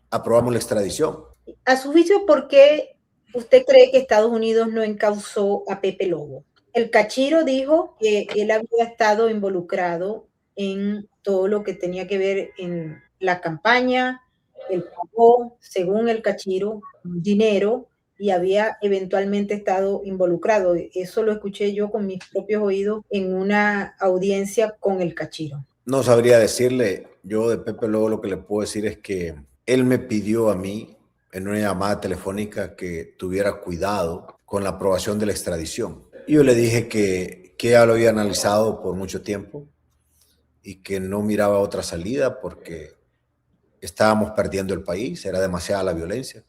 aprobamos la extradición. A su juicio, ¿por qué usted cree que Estados Unidos no encausó a Pepe Lobo? El Cachiro dijo que él había estado involucrado en todo lo que tenía que ver en la campaña Él pagó, según el Cachiro, un dinero y había eventualmente estado involucrado. Eso lo escuché yo con mis propios oídos en una audiencia con el Cachiro. No sabría decirle, yo de Pepe Lobo lo que le puedo decir es que él me pidió a mí en una llamada telefónica que tuviera cuidado con la aprobación de la extradición. Y yo le dije que ya lo había analizado por mucho tiempo y que no miraba otra salida porque estábamos perdiendo el país, era demasiada la violencia.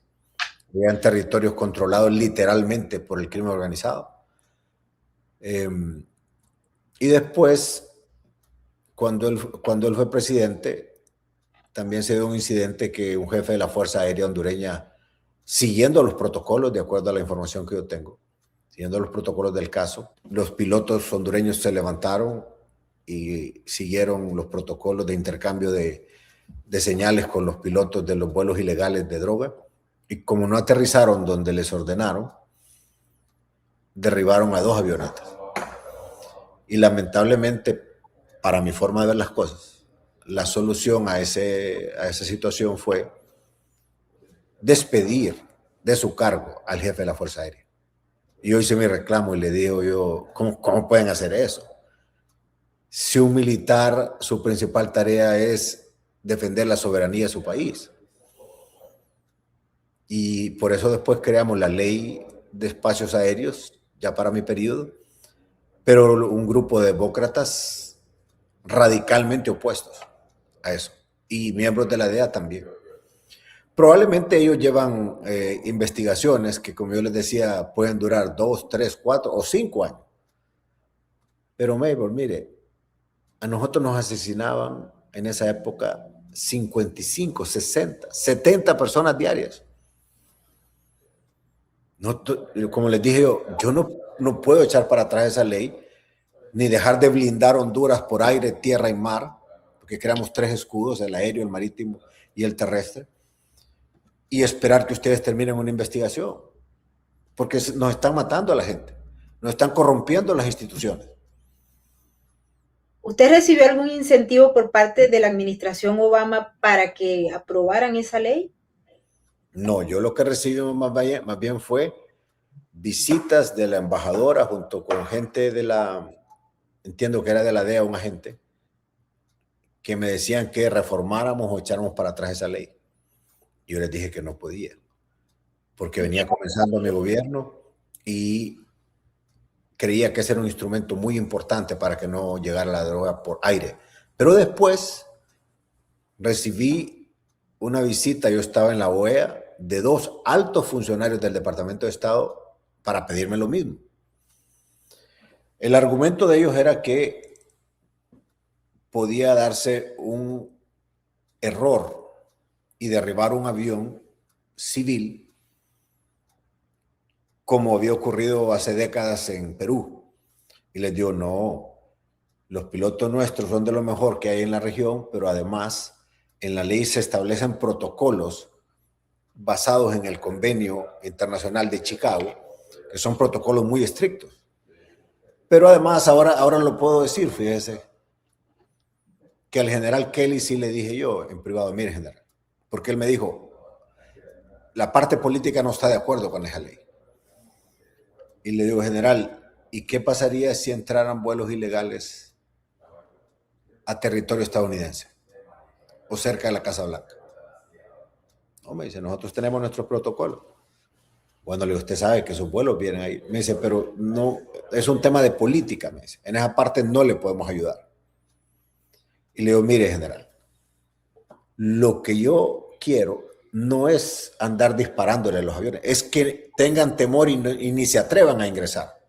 Habían territorios controlados literalmente por el crimen organizado. Y después, cuando él fue presidente, también se dio un incidente que un jefe de la Fuerza Aérea hondureña, siguiendo los protocolos, de acuerdo a la información que yo tengo, siguiendo los protocolos del caso, los pilotos hondureños se levantaron y siguieron los protocolos de intercambio de señales con los pilotos de los vuelos ilegales de droga. Y como no aterrizaron donde les ordenaron, derribaron a 2 avionetas. Y lamentablemente, para mi forma de ver las cosas, la solución a esa situación fue despedir de su cargo al jefe de la Fuerza Aérea. Y yo hice mi reclamo y le digo yo, ¿cómo pueden hacer eso? Si un militar, su principal tarea es defender la soberanía de su país. Y por eso después creamos la ley de espacios aéreos, ya para mi periodo, pero un grupo de demócratas radicalmente opuestos a eso, y miembros de la DEA también. Probablemente ellos llevan investigaciones que, como yo les decía, pueden durar 2, 3, 4 o 5 años. Pero Maybor, mire, a nosotros nos asesinaban en esa época 55, 60, 70 personas diarias. No, como les dije yo no puedo echar para atrás esa ley, ni dejar de blindar Honduras por aire, tierra y mar, porque creamos 3 escudos, el aéreo, el marítimo y el terrestre, y esperar que ustedes terminen una investigación, porque nos están matando a la gente, nos están corrompiendo las instituciones. ¿Usted recibió algún incentivo por parte de la administración Obama para que aprobaran esa ley? No, yo lo que recibí más bien fue visitas de la embajadora junto con gente de entiendo que era de la DEA, un agente, que me decían que reformáramos o echáramos para atrás esa ley. Yo les dije que no podía, porque venía comenzando mi gobierno y creía que ese era un instrumento muy importante para que no llegara la droga por aire. Pero después recibí una visita, yo estaba en la OEA, de 2 altos funcionarios del Departamento de Estado para pedirme lo mismo. El argumento de ellos era que podía darse un error y derribar un avión civil, como había ocurrido hace décadas en Perú. Y les digo, no, los pilotos nuestros son de lo mejor que hay en la región, pero además en la ley se establecen protocolos basados en el Convenio Internacional de Chicago, que son protocolos muy estrictos. Pero además, ahora lo puedo decir, fíjese, que al general Kelly sí le dije yo en privado, mire general, porque él me dijo, la parte política no está de acuerdo con esa ley. Y le digo, general, ¿y qué pasaría si entraran vuelos ilegales a territorio estadounidense o cerca de la Casa Blanca? No, me dice, nosotros tenemos nuestro protocolo. Bueno, le digo, usted sabe que esos vuelos vienen ahí. Me dice, pero no, es un tema de política, me dice. En esa parte no le podemos ayudar. Y le digo, mire, general, lo que yo quiero no es andar disparándole a los aviones, es que tengan temor y ni se atrevan a ingresar.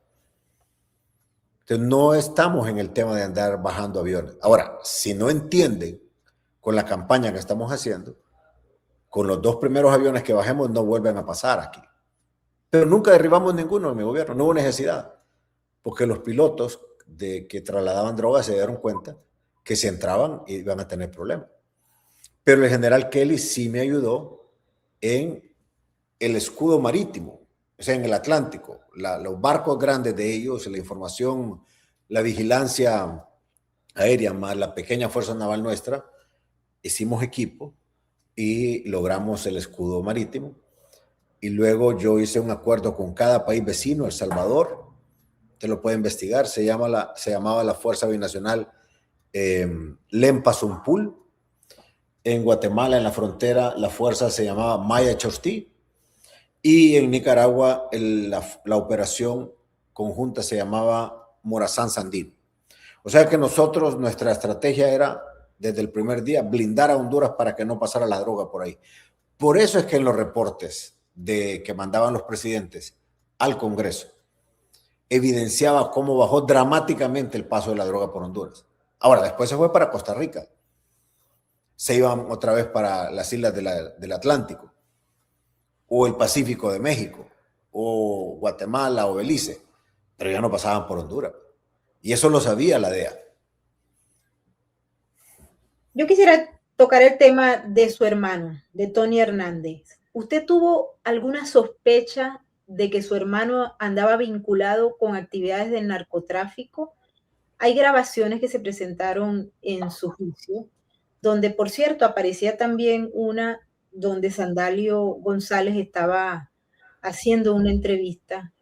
Entonces, no estamos en el tema de andar bajando aviones. Ahora, si no entienden con la campaña que estamos haciendo, con los 2 primeros aviones que bajemos no vuelven a pasar aquí. Pero nunca derribamos ninguno en mi gobierno, no hubo necesidad, porque los pilotos que trasladaban drogas se dieron cuenta que si entraban iban a tener problemas. Pero el general Kelly sí me ayudó en el escudo marítimo, o sea, en el Atlántico, los barcos grandes de ellos, la información, la vigilancia aérea, más la pequeña fuerza naval nuestra, hicimos equipo y logramos el escudo marítimo. Y luego yo hice un acuerdo con cada país vecino, El Salvador, te lo puede investigar, se llamaba la Fuerza Binacional Lempa Zumpul. En Guatemala, en la frontera, la fuerza se llamaba Maya Chortí. Y en Nicaragua, la operación conjunta se llamaba Morazán Sandino. O sea que nosotros, nuestra estrategia era, desde el primer día, blindar a Honduras para que no pasara la droga por ahí. Por eso es que en los reportes que mandaban los presidentes al Congreso, evidenciaba cómo bajó dramáticamente el paso de la droga por Honduras. Ahora, después se fue para Costa Rica. Se iban otra vez para las islas del Atlántico, o el Pacífico de México, o Guatemala, o Belice, pero ya no pasaban por Honduras. Y eso lo sabía la DEA. Yo quisiera tocar el tema de su hermano, de Tony Hernández. ¿Usted tuvo alguna sospecha de que su hermano andaba vinculado con actividades del narcotráfico? Hay grabaciones que se presentaron en su juicio, donde, por cierto, aparecía también una donde Sandalio González estaba haciendo una entrevista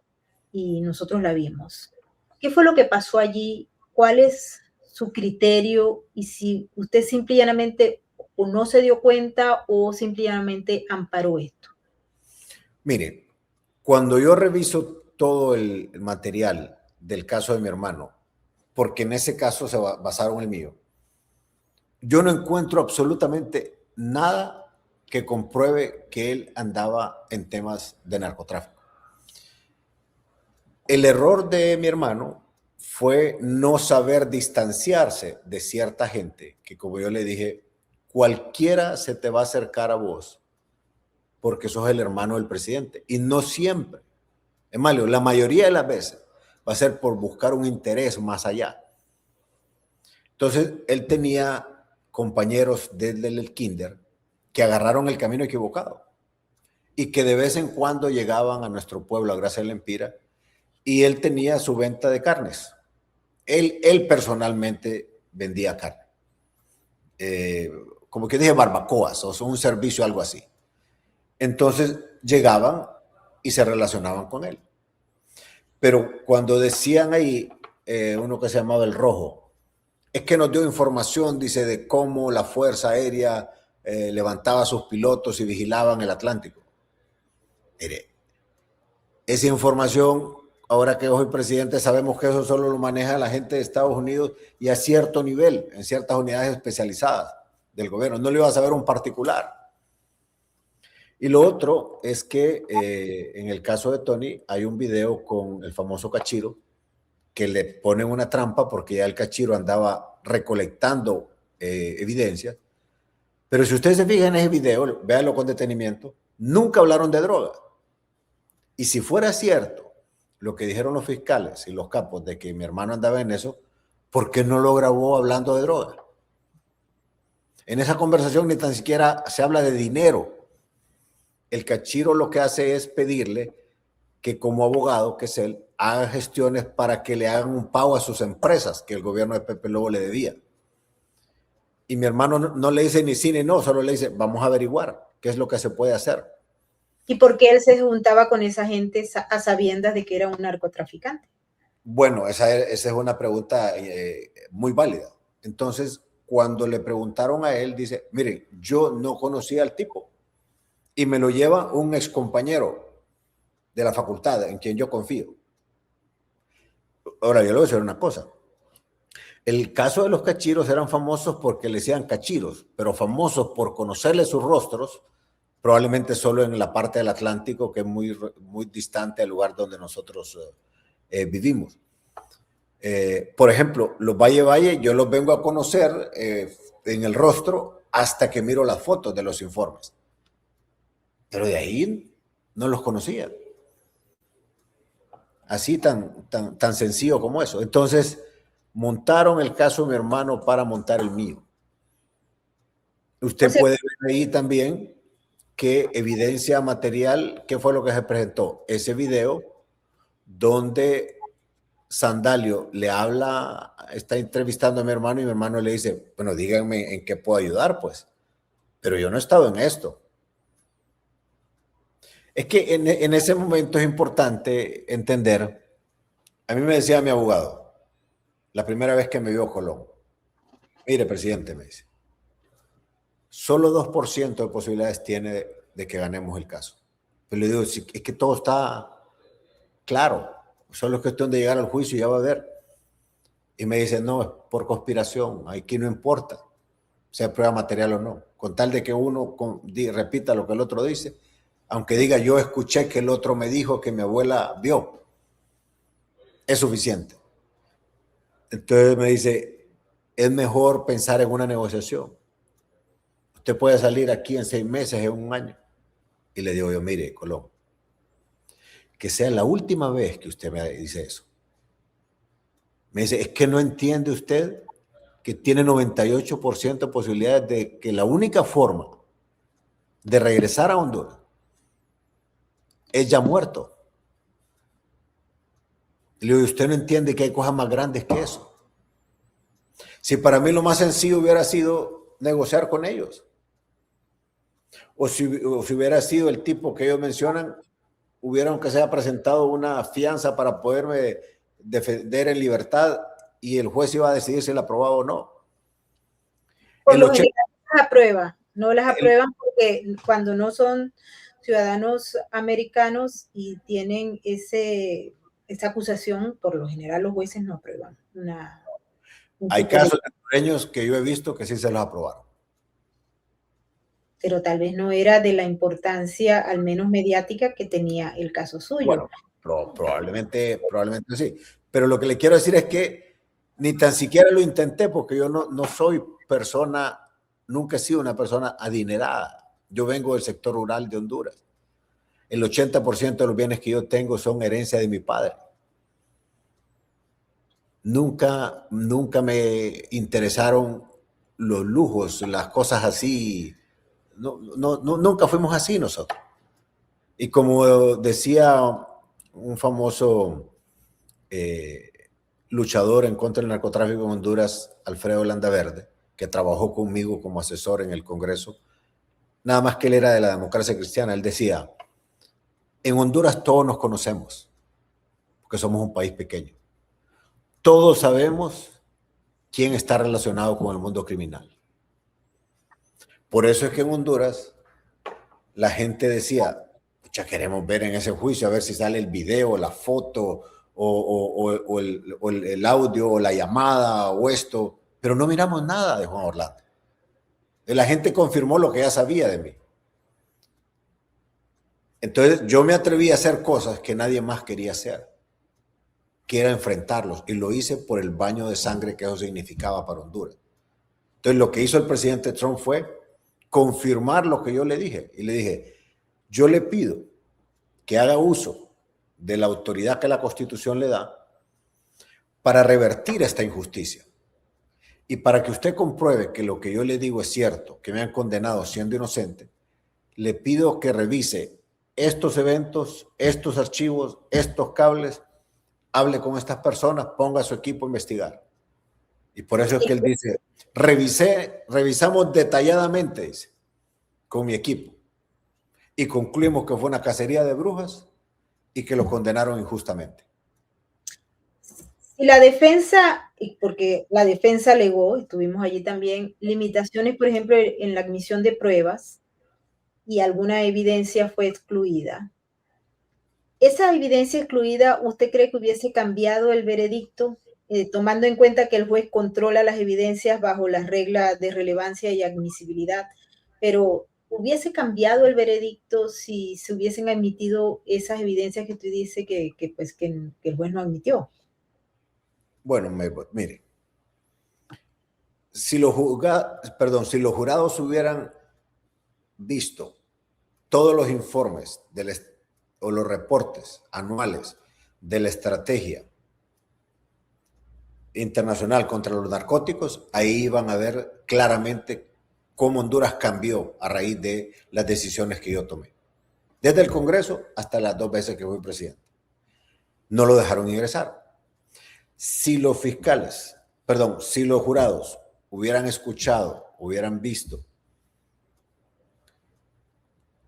y nosotros la vimos. ¿Qué fue lo que pasó allí? ¿Cuál es su criterio? Y si usted simple y llanamente o no se dio cuenta o simple y llanamente amparó esto. Mire, cuando yo reviso todo el material del caso de mi hermano, porque en ese caso se basaron en el mío, yo no encuentro absolutamente nada que compruebe que él andaba en temas de narcotráfico. El error de mi hermano fue no saber distanciarse de cierta gente que, como yo le dije, cualquiera se te va a acercar a vos porque sos el hermano del presidente. Y no siempre. Es más, la mayoría de las veces va a ser por buscar un interés más allá. Entonces, él tenía compañeros desde el kinder que agarraron el camino equivocado y que de vez en cuando llegaban a nuestro pueblo, a Gracia del Empira, y él tenía su venta de carnes. Él personalmente vendía carne. Como que dije, barbacoas o un servicio, algo así. Entonces llegaban y se relacionaban con él. Pero cuando decían ahí, uno que se llamaba El Rojo, es que nos dio información, dice, de cómo la Fuerza Aérea levantaba a sus pilotos y vigilaban el Atlántico. Mire, esa información, ahora que soy presidente, sabemos que eso solo lo maneja la gente de Estados Unidos y a cierto nivel, en ciertas unidades especializadas del gobierno. No lo iba a saber un particular. Y lo otro es que en el caso de Tony hay un video con el famoso Cachiro que le ponen una trampa porque ya el Cachiro andaba recolectando evidencias. Pero si ustedes se fijan en ese video, véanlo con detenimiento, nunca hablaron de droga. Y si fuera cierto lo que dijeron los fiscales y los capos de que mi hermano andaba en eso, ¿por qué no lo grabó hablando de droga? En esa conversación ni tan siquiera se habla de dinero. El Cachiro lo que hace es pedirle que como abogado, que es él, haga gestiones para que le hagan un pago a sus empresas que el gobierno de Pepe Lobo le debía. Y mi hermano no le dice ni sí ni no, solo le dice, vamos a averiguar qué es lo que se puede hacer. ¿Y por qué él se juntaba con esa gente a sabiendas de que era un narcotraficante? Bueno, esa es una pregunta muy válida. Entonces, cuando le preguntaron a él, dice, miren, yo no conocía al tipo y me lo lleva un excompañero de la facultad en quien yo confío. Ahora, yo le voy a decir una cosa. El caso de los cachiros eran famosos porque le decían cachiros, pero famosos por conocerle sus rostros, probablemente solo en la parte del Atlántico, que es muy, muy distante del lugar donde nosotros vivimos. Por ejemplo, los Valle, yo los vengo a conocer en el rostro hasta que miro las fotos de los informes. Pero de ahí no los conocía. Así tan sencillo como eso. Entonces, montaron el caso de mi hermano para montar el mío. Usted puede ver ahí también que evidencia material, ¿qué fue lo que se presentó? Ese video donde Sandalio le habla, está entrevistando a mi hermano y mi hermano le dice, bueno, díganme en qué puedo ayudar, pues. pero yo no he estado en esto. Es que en ese momento es importante entender, a mí me decía mi abogado, la primera vez que me vio Colón, mire, presidente, me dice, solo 2% de posibilidades tiene de que ganemos el caso. Pero le digo, es que todo está claro, solo es cuestión de llegar al juicio y ya va a ver. Y me dice, no, es por conspiración, aquí no importa, sea prueba material o no, con tal de que uno repita lo que el otro dice, aunque diga yo escuché que el otro me dijo que mi abuela vio, es suficiente. Entonces me dice, es mejor pensar en una negociación. Usted puede salir aquí en 6 meses, en un año. Y le digo yo, mire, Colón, que sea la última vez que usted me dice eso. Me dice, es que no entiende usted que tiene 98% de posibilidades de que la única forma de regresar a Honduras es ya muerto. Y le digo, usted no entiende que hay cosas más grandes que eso. Si para mí lo más sencillo hubiera sido negociar con ellos, o si hubiera sido el tipo que ellos mencionan, hubiera aunque sea presentado una fianza para poderme defender en libertad y el juez iba a decidir si la aprobaba o no. Por lo general las aprueba, no las aprueban porque cuando no son ciudadanos americanos y tienen esa acusación, por lo general los jueces no aprueban hay casos de hondureños que yo he visto que sí se los aprobaron. Pero tal vez no era de la importancia, al menos mediática, que tenía el caso suyo. Bueno, probablemente sí. Pero lo que le quiero decir es que ni tan siquiera lo intenté porque yo no soy persona, nunca he sido una persona adinerada. Yo vengo del sector rural de Honduras. El 80% de los bienes que yo tengo son herencia de mi padre. Nunca me interesaron los lujos, las cosas así. Nunca fuimos así nosotros. Y como decía un famoso luchador en contra del narcotráfico en Honduras, Alfredo Landaverde, que trabajó conmigo como asesor en el Congreso, nada más que él era de la democracia cristiana, él decía, en Honduras todos nos conocemos, porque somos un país pequeño. Todos sabemos quién está relacionado con el mundo criminal. Por eso es que en Honduras la gente decía, ya queremos ver en ese juicio a ver si sale el video, la foto o el audio o la llamada o esto, pero no miramos nada de Juan Orlando. La gente confirmó lo que ya sabía de mí. Entonces yo me atreví a hacer cosas que nadie más quería hacer, que era enfrentarlos, y lo hice por el baño de sangre que eso significaba para Honduras. Entonces lo que hizo el presidente Trump fue confirmar lo que yo le dije, y le dije, yo le pido que haga uso de la autoridad que la Constitución le da para revertir esta injusticia. Y para que usted compruebe que lo que yo le digo es cierto, que me han condenado siendo inocente, le pido que revise estos eventos, estos archivos, estos cables, hable con estas personas, ponga a su equipo a investigar. Y por eso es que él dice, revisamos detalladamente, dice, con mi equipo. Y concluimos que fue una cacería de brujas y que lo condenaron injustamente. Y la defensa, porque la defensa alegó, estuvimos allí también, limitaciones, por ejemplo, en la admisión de pruebas y alguna evidencia fue excluida. ¿Esa evidencia excluida, usted cree que hubiese cambiado el veredicto, tomando en cuenta que el juez controla las evidencias bajo las reglas de relevancia y admisibilidad, pero hubiese cambiado el veredicto si se hubiesen admitido esas evidencias que usted dice que el juez no admitió? Bueno, mire, si los jurados hubieran visto todos los informes o los reportes anuales de la estrategia internacional contra los narcóticos, ahí iban a ver claramente cómo Honduras cambió a raíz de las decisiones que yo tomé. Desde el Congreso hasta las 2 veces que fui presidente. No lo dejaron ingresar. Si los jurados hubieran escuchado, hubieran visto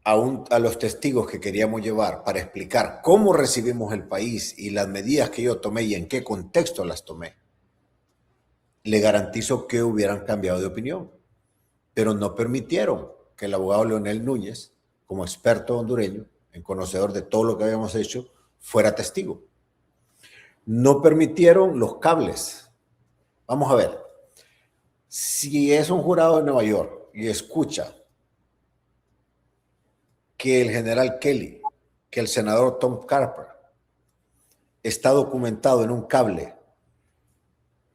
a los testigos que queríamos llevar para explicar cómo recibimos el país y las medidas que yo tomé y en qué contexto las tomé, le garantizo que hubieran cambiado de opinión. Pero no permitieron que el abogado Leonel Núñez, como experto hondureño, en conocedor de todo lo que habíamos hecho, fuera testigo. No permitieron los cables. Vamos a ver, si es un jurado de Nueva York y escucha que el general Kelly, que el senador Tom Carper está documentado en un cable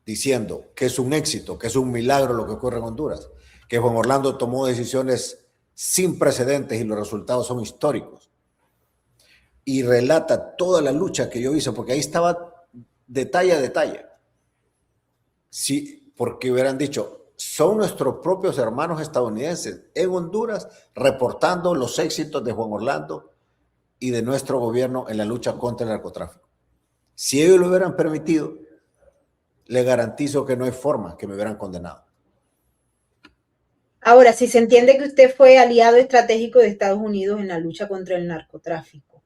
diciendo que es un éxito, que es un milagro lo que ocurre en Honduras, que Juan Orlando tomó decisiones sin precedentes y los resultados son históricos, y relata toda la lucha que yo hice, porque ahí estaba detalle a detalle. Sí, porque hubieran dicho, son nuestros propios hermanos estadounidenses en Honduras reportando los éxitos de Juan Orlando y de nuestro gobierno en la lucha contra el narcotráfico. Si ellos lo hubieran permitido, le garantizo que no hay forma que me hubieran condenado. Ahora, si se entiende que usted fue aliado estratégico de Estados Unidos en la lucha contra el narcotráfico,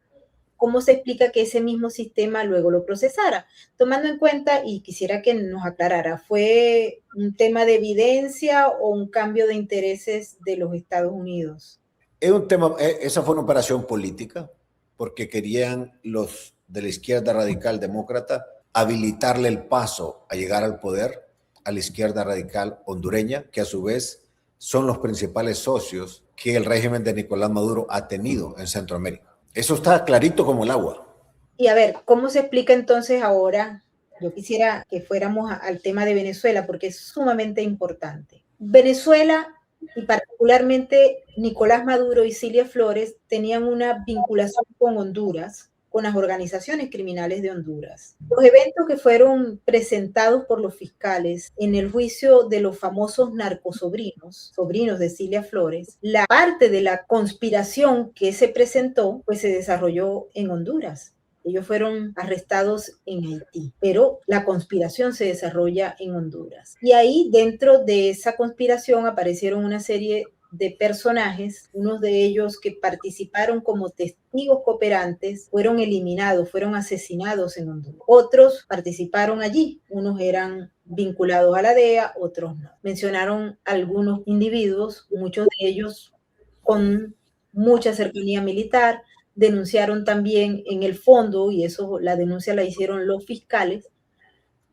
¿cómo se explica que ese mismo sistema luego lo procesara? Tomando en cuenta, y quisiera que nos aclarara, ¿fue un tema de evidencia o un cambio de intereses de los Estados Unidos? Es un tema, esa fue una operación política, porque querían los de la izquierda radical demócrata habilitarle el paso a llegar al poder a la izquierda radical hondureña, que a su vez son los principales socios que el régimen de Nicolás Maduro ha tenido en Centroamérica. Eso está clarito como el agua. Y a ver, ¿cómo se explica entonces ahora? Yo quisiera que fuéramos al tema de Venezuela porque es sumamente importante. Venezuela y particularmente Nicolás Maduro y Cilia Flores tenían una vinculación con Honduras, con las organizaciones criminales de Honduras. Los eventos que fueron presentados por los fiscales en el juicio de los famosos narcosobrinos, sobrinos de Cilia Flores, la parte de la conspiración que se presentó, pues se desarrolló en Honduras. Ellos fueron arrestados en Haití, pero la conspiración se desarrolla en Honduras. Y ahí, dentro de esa conspiración, aparecieron una serie de personajes, unos de ellos que participaron como testigos cooperantes, fueron eliminados, fueron asesinados en Honduras. Otros participaron allí, unos eran vinculados a la DEA, otros no. Mencionaron algunos individuos, muchos de ellos con mucha cercanía militar, denunciaron también en el fondo, y eso la denuncia la hicieron los fiscales,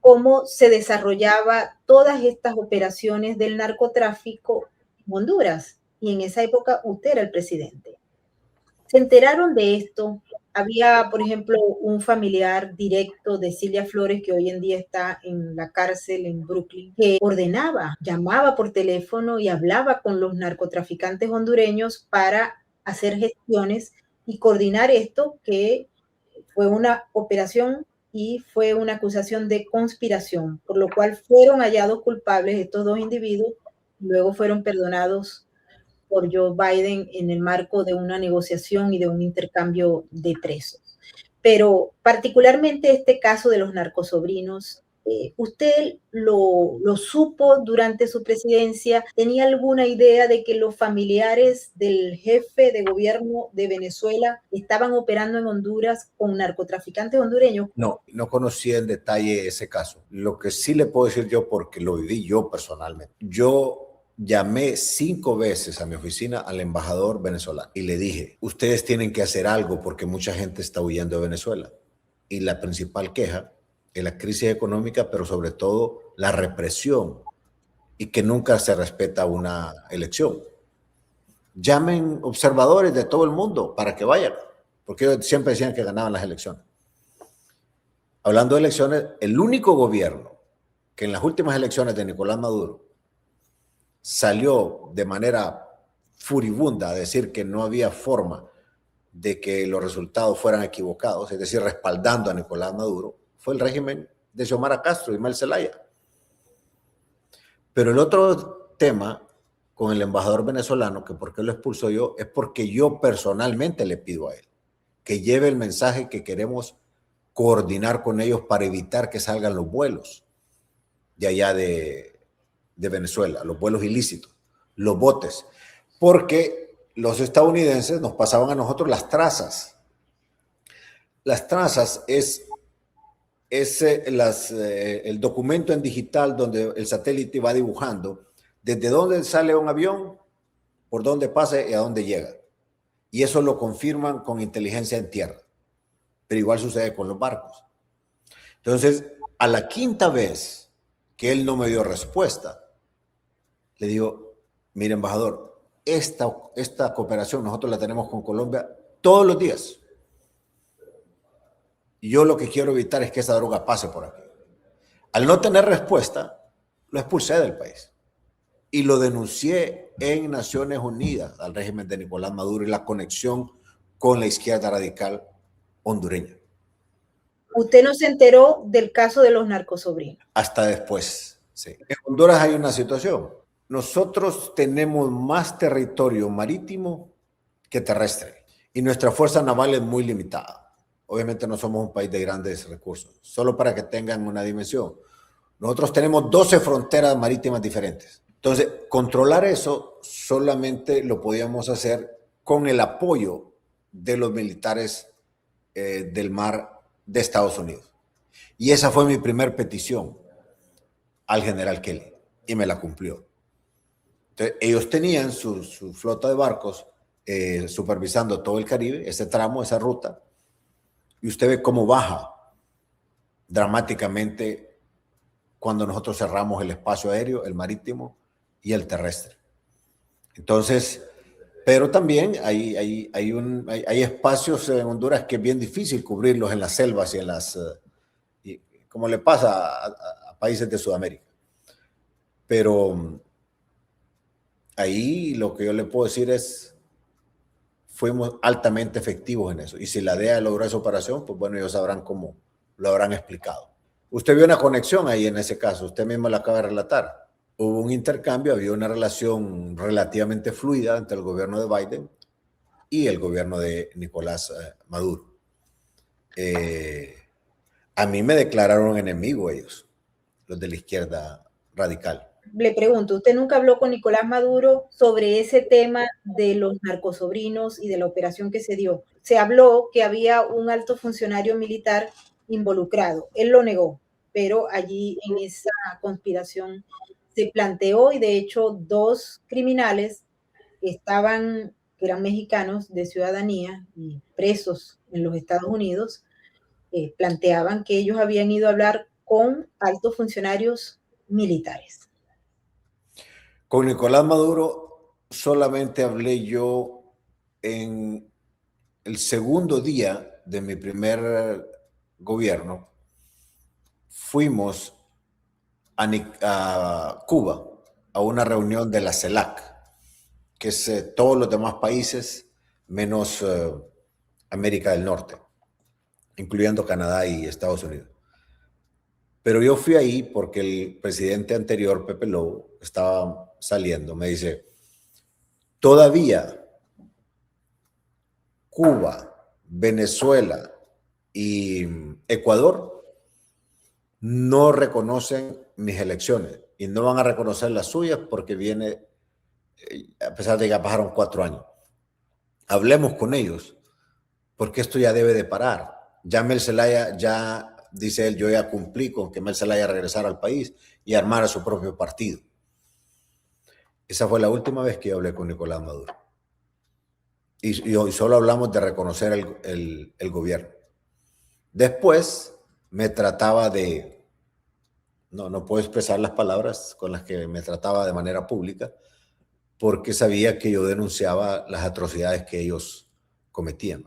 cómo se desarrollaba todas estas operaciones del narcotráfico en Honduras. Y en esa época usted era el presidente. Se enteraron de esto. Había, por ejemplo, un familiar directo de Cilia Flores que hoy en día está en la cárcel en Brooklyn, que ordenaba, llamaba por teléfono y hablaba con los narcotraficantes hondureños para hacer gestiones y coordinar esto, que fue una operación y fue una acusación de conspiración, por lo cual fueron hallados culpables estos dos individuos y luego fueron perdonados por Joe Biden en el marco de una negociación y de un intercambio de presos. Pero particularmente este caso de los narcosobrinos, ¿usted lo supo durante su presidencia? ¿Tenía alguna idea de que los familiares del jefe de gobierno de Venezuela estaban operando en Honduras con narcotraficantes hondureños? No, no conocía en detalle ese caso. Lo que sí le puedo decir yo, porque lo viví yo personalmente. Yo llamé 5 veces a mi oficina al embajador venezolano y le dije, ustedes tienen que hacer algo porque mucha gente está huyendo de Venezuela. Y la principal queja es la crisis económica, pero sobre todo la represión y que nunca se respeta una elección. Llamen observadores de todo el mundo para que vayan, porque ellos siempre decían que ganaban las elecciones. Hablando de elecciones, el único gobierno que en las últimas elecciones de Nicolás Maduro salió de manera furibunda a decir que no había forma de que los resultados fueran equivocados, es decir, respaldando a Nicolás Maduro, fue el régimen de Xiomara Castro y Mel Zelaya. Pero el otro tema con el embajador venezolano, que por qué lo expulso yo, es porque yo personalmente le pido a él que lleve el mensaje que queremos coordinar con ellos para evitar que salgan los vuelos de allá de Venezuela, los vuelos ilícitos, los botes, porque los estadounidenses nos pasaban a nosotros las trazas. Las trazas es el documento en digital donde el satélite va dibujando desde dónde sale un avión, por dónde pasa y a dónde llega. Y eso lo confirman con inteligencia en tierra. Pero igual sucede con los barcos. Entonces, a la quinta vez que él no me dio respuesta, le digo, mire, embajador, esta cooperación nosotros la tenemos con Colombia todos los días. Y yo lo que quiero evitar es que esa droga pase por aquí. Al no tener respuesta, lo expulsé del país. Y lo denuncié en Naciones Unidas al régimen de Nicolás Maduro y la conexión con la izquierda radical hondureña. Usted no se enteró del caso de los narcosobrinos. Hasta después, sí. En Honduras hay una situación. Nosotros tenemos más territorio marítimo que terrestre y nuestra fuerza naval es muy limitada. Obviamente no somos un país de grandes recursos. Solo para que tengan una dimensión. Nosotros tenemos 12 fronteras marítimas diferentes. Entonces, controlar eso solamente lo podíamos hacer con el apoyo de los militares del mar de Estados Unidos. Y esa fue mi primer petición al general Kelly y me la cumplió. Entonces, ellos tenían su flota de barcos supervisando todo el Caribe, ese tramo, esa ruta, y usted ve cómo baja dramáticamente cuando nosotros cerramos el espacio aéreo, el marítimo y el terrestre. Entonces, pero también hay espacios en Honduras que es bien difícil cubrirlos en las selvas y en las, como le pasa a países de Sudamérica. Pero ahí lo que yo le puedo decir es, fuimos altamente efectivos en eso. Y si la DEA logró esa operación, pues bueno, ellos sabrán cómo lo habrán explicado. Usted vio una conexión ahí en ese caso, usted mismo la acaba de relatar. Hubo un intercambio, había una relación relativamente fluida entre el gobierno de Biden y el gobierno de Nicolás Maduro. A mí me declararon enemigo ellos, los de la izquierda radical. Le pregunto, ¿usted nunca habló con Nicolás Maduro sobre ese tema de los narcosobrinos y de la operación que se dio? Se habló que había un alto funcionario militar involucrado. Él lo negó, pero allí en esa conspiración se planteó y de hecho 2 criminales que eran mexicanos de ciudadanía y presos en los Estados Unidos, planteaban que ellos habían ido a hablar con altos funcionarios militares. Con Nicolás Maduro solamente hablé yo en el segundo día de mi primer gobierno. Fuimos a Cuba a una reunión de la CELAC, que es todos los demás países menos América del Norte, incluyendo Canadá y Estados Unidos. Pero yo fui ahí porque el presidente anterior, Pepe Lobo, estaba saliendo. Me dice, todavía Cuba, Venezuela y Ecuador no reconocen mis elecciones y no van a reconocer las suyas porque viene, a pesar de que ya pasaron 4 años. Hablemos con ellos porque esto ya debe de parar. Ya Mel Zelaya, ya dice él, yo ya cumplí con que Mel Zelaya regresara al país y armara su propio partido. Esa fue la última vez que yo hablé con Nicolás Maduro. Y hoy solo hablamos de reconocer el gobierno. Después me trataba de, no puedo expresar las palabras con las que me trataba de manera pública, porque sabía que yo denunciaba las atrocidades que ellos cometían.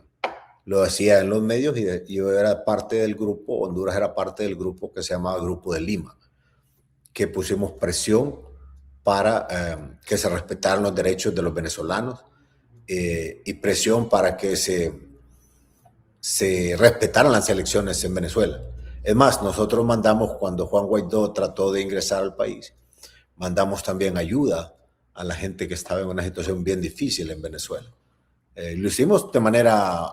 Lo hacía en los medios y yo era parte del grupo, Honduras era parte del grupo que se llamaba Grupo de Lima, que pusimos presión para que se respetaran los derechos de los venezolanos y presión para que se respetaran las elecciones en Venezuela. Es más, nosotros mandamos, cuando Juan Guaidó trató de ingresar al país, mandamos también ayuda a la gente que estaba en una situación bien difícil en Venezuela. Lo hicimos de manera...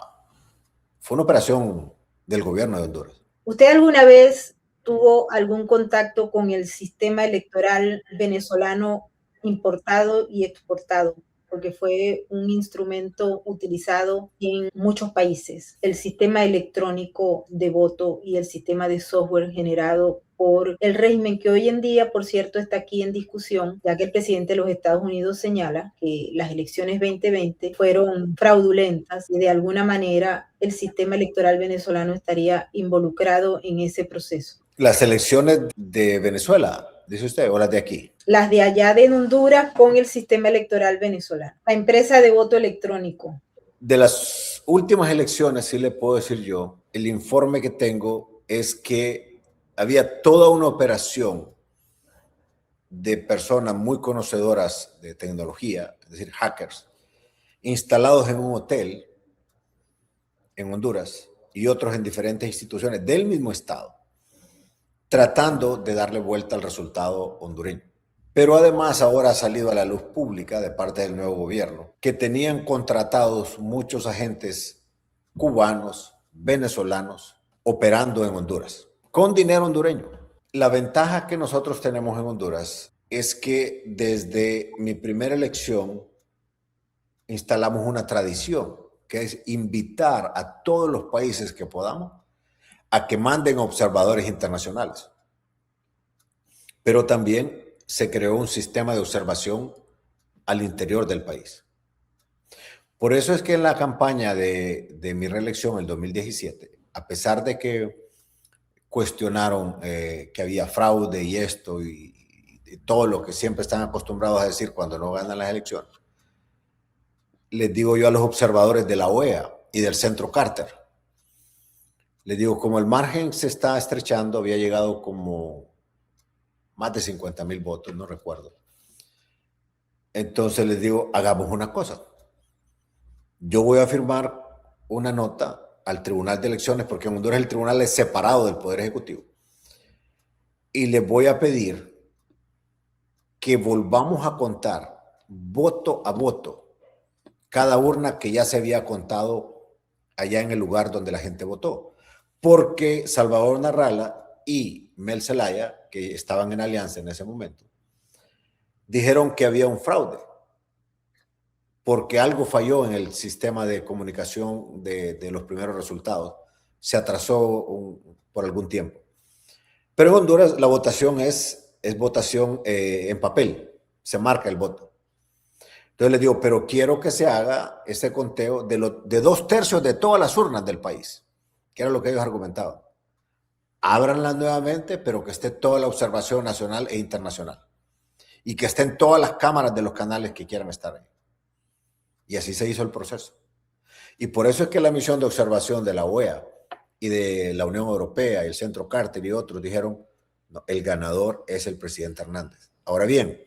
Fue una operación del gobierno de Honduras. ¿Usted alguna vez tuvo algún contacto con el sistema electoral venezolano importado y exportado? porque fue un instrumento utilizado en muchos países. El sistema electrónico de voto y el sistema de software generado por el régimen que hoy en día, por cierto, está aquí en discusión, ya que el presidente de los Estados Unidos señala que las elecciones 2020 fueron fraudulentas y de alguna manera el sistema electoral venezolano estaría involucrado en ese proceso. Las elecciones de Venezuela, dice usted, o las de aquí. Las de allá de Honduras con el sistema electoral venezolano, la empresa de voto electrónico. De las últimas elecciones, sí le puedo decir yo, el informe que tengo es que había toda una operación de personas muy conocedoras de tecnología, es decir, hackers, instalados en un hotel en Honduras y otros en diferentes instituciones del mismo estado, tratando de darle vuelta al resultado hondureño. Pero además ahora ha salido a la luz pública de parte del nuevo gobierno que tenían contratados muchos agentes cubanos, venezolanos, operando en Honduras, con dinero hondureño. La ventaja que nosotros tenemos en Honduras es que desde mi primera elección instalamos una tradición, que es invitar a todos los países que podamos a que manden observadores internacionales. Pero también se creó un sistema de observación al interior del país. Por eso es que en la campaña de mi reelección, el 2017, a pesar de que cuestionaron que había fraude y esto y todo lo que siempre están acostumbrados a decir cuando no ganan las elecciones, les digo yo a los observadores de la OEA y del Centro Carter, les digo, como el margen se está estrechando, había llegado como más de 50,000 votos, no recuerdo. Entonces les digo, hagamos una cosa. Yo voy a firmar una nota al Tribunal de Elecciones, porque en Honduras el tribunal es separado del Poder Ejecutivo, y les voy a pedir que volvamos a contar voto a voto cada urna que ya se había contado allá en el lugar donde la gente votó, porque Salvador Narrala y Mel Zelaya, que estaban en alianza en ese momento, dijeron que había un fraude, porque algo falló en el sistema de comunicación de los primeros resultados. Se atrasó por algún tiempo. Pero en Honduras la votación es votación en papel, se marca el voto. Entonces les digo, pero quiero que se haga ese conteo de 2/3 de todas las urnas del país, que era lo que ellos argumentaban. Ábranlas nuevamente, pero que esté toda la observación nacional e internacional. Y que estén todas las cámaras de los canales que quieran estar ahí. Y así se hizo el proceso. Y por eso es que la misión de observación de la OEA y de la Unión Europea y el Centro Carter y otros dijeron, no, el ganador es el presidente Hernández. Ahora bien,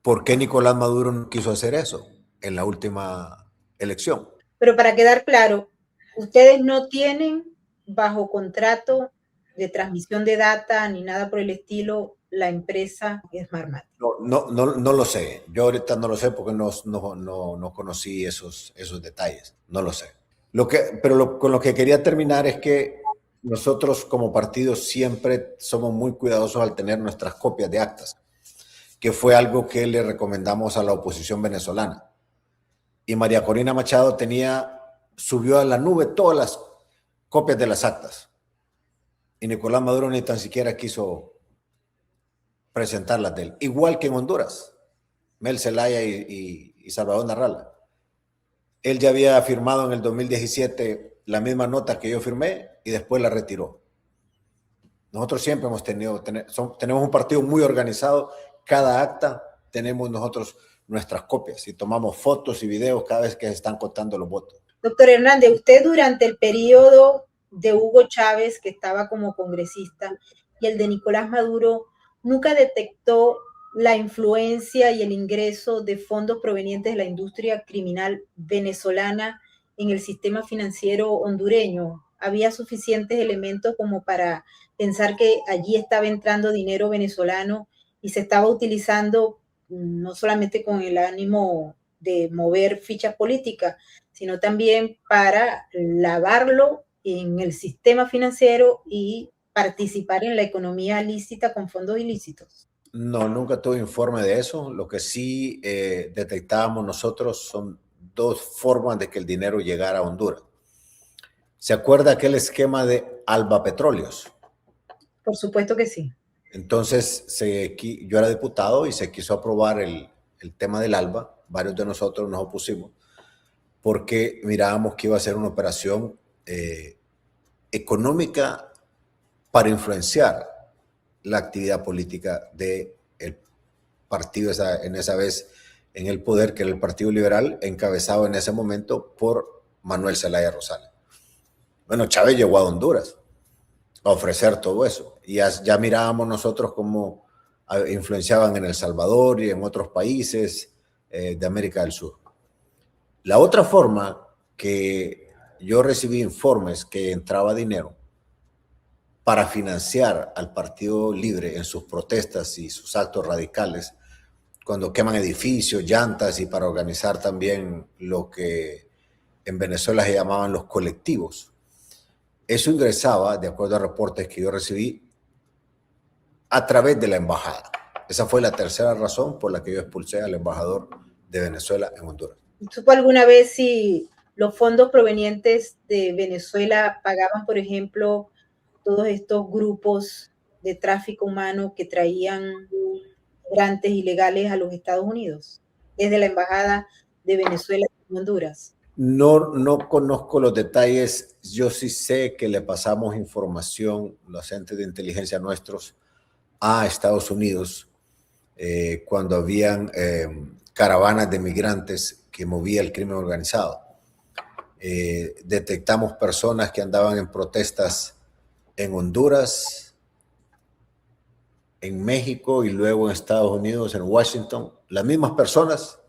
¿por qué Nicolás Maduro no quiso hacer eso en la última elección? Pero para quedar claro, ustedes no tienen bajo contrato de transmisión de data ni nada por el estilo la empresa Smartmatic. No lo sé. Yo ahorita no lo sé porque no conocí esos detalles. No lo sé. Con lo que quería terminar es que nosotros como partido siempre somos muy cuidadosos al tener nuestras copias de actas, que fue algo que le recomendamos a la oposición venezolana. Y María Corina Machado subió a la nube todas las copias de las actas. Y Nicolás Maduro ni tan siquiera quiso presentarlas de él. Igual que en Honduras, Mel Zelaya y Salvador Narrala. Él ya había firmado en el 2017 la misma nota que yo firmé y después la retiró. Nosotros siempre tenemos un partido muy organizado. Cada acta tenemos nosotros nuestras copias y tomamos fotos y videos cada vez que se están contando los votos. Doctor Hernández, usted durante el periodo de Hugo Chávez, que estaba como congresista, y el de Nicolás Maduro, ¿nunca detectó la influencia y el ingreso de fondos provenientes de la industria criminal venezolana en el sistema financiero hondureño? ¿Había suficientes elementos como para pensar que allí estaba entrando dinero venezolano y se estaba utilizando no solamente con el ánimo de mover fichas políticas, sino también para lavarlo en el sistema financiero y participar en la economía lícita con fondos ilícitos? No, nunca tuve informe de eso. Lo que sí detectábamos nosotros son dos formas de que el dinero llegara a Honduras. ¿Se acuerda aquel esquema de Alba Petróleos? Por supuesto que sí. Entonces, yo era diputado y se quiso aprobar el tema del ALBA. Varios de nosotros nos opusimos porque mirábamos que iba a ser una operación económica para influenciar la actividad política del partido en esa vez en el poder, que era el Partido Liberal, encabezado en ese momento por Manuel Zelaya Rosales. Bueno, Chávez llegó a Honduras a ofrecer todo eso. Y ya mirábamos nosotros cómo influenciaban en El Salvador y en otros países de América del Sur. La otra forma que yo recibí informes que entraba dinero para financiar al Partido Libre en sus protestas y sus actos radicales, cuando queman edificios, llantas, y para organizar también lo que en Venezuela se llamaban los colectivos. Eso ingresaba, de acuerdo a reportes que yo recibí, a través de la embajada. Esa fue la tercera razón por la que yo expulsé al embajador de Venezuela en Honduras. ¿Supo alguna vez si los fondos provenientes de Venezuela pagaban, por ejemplo, todos estos grupos de tráfico humano que traían migrantes ilegales a los Estados Unidos, desde la embajada de Venezuela en Honduras? No conozco los detalles. Yo sí sé que le pasamos información, los entes de inteligencia nuestros, a Estados Unidos cuando habían caravanas de migrantes que movía el crimen organizado. Detectamos personas que andaban en protestas en Honduras, en México y luego en Estados Unidos, en Washington. Las mismas personas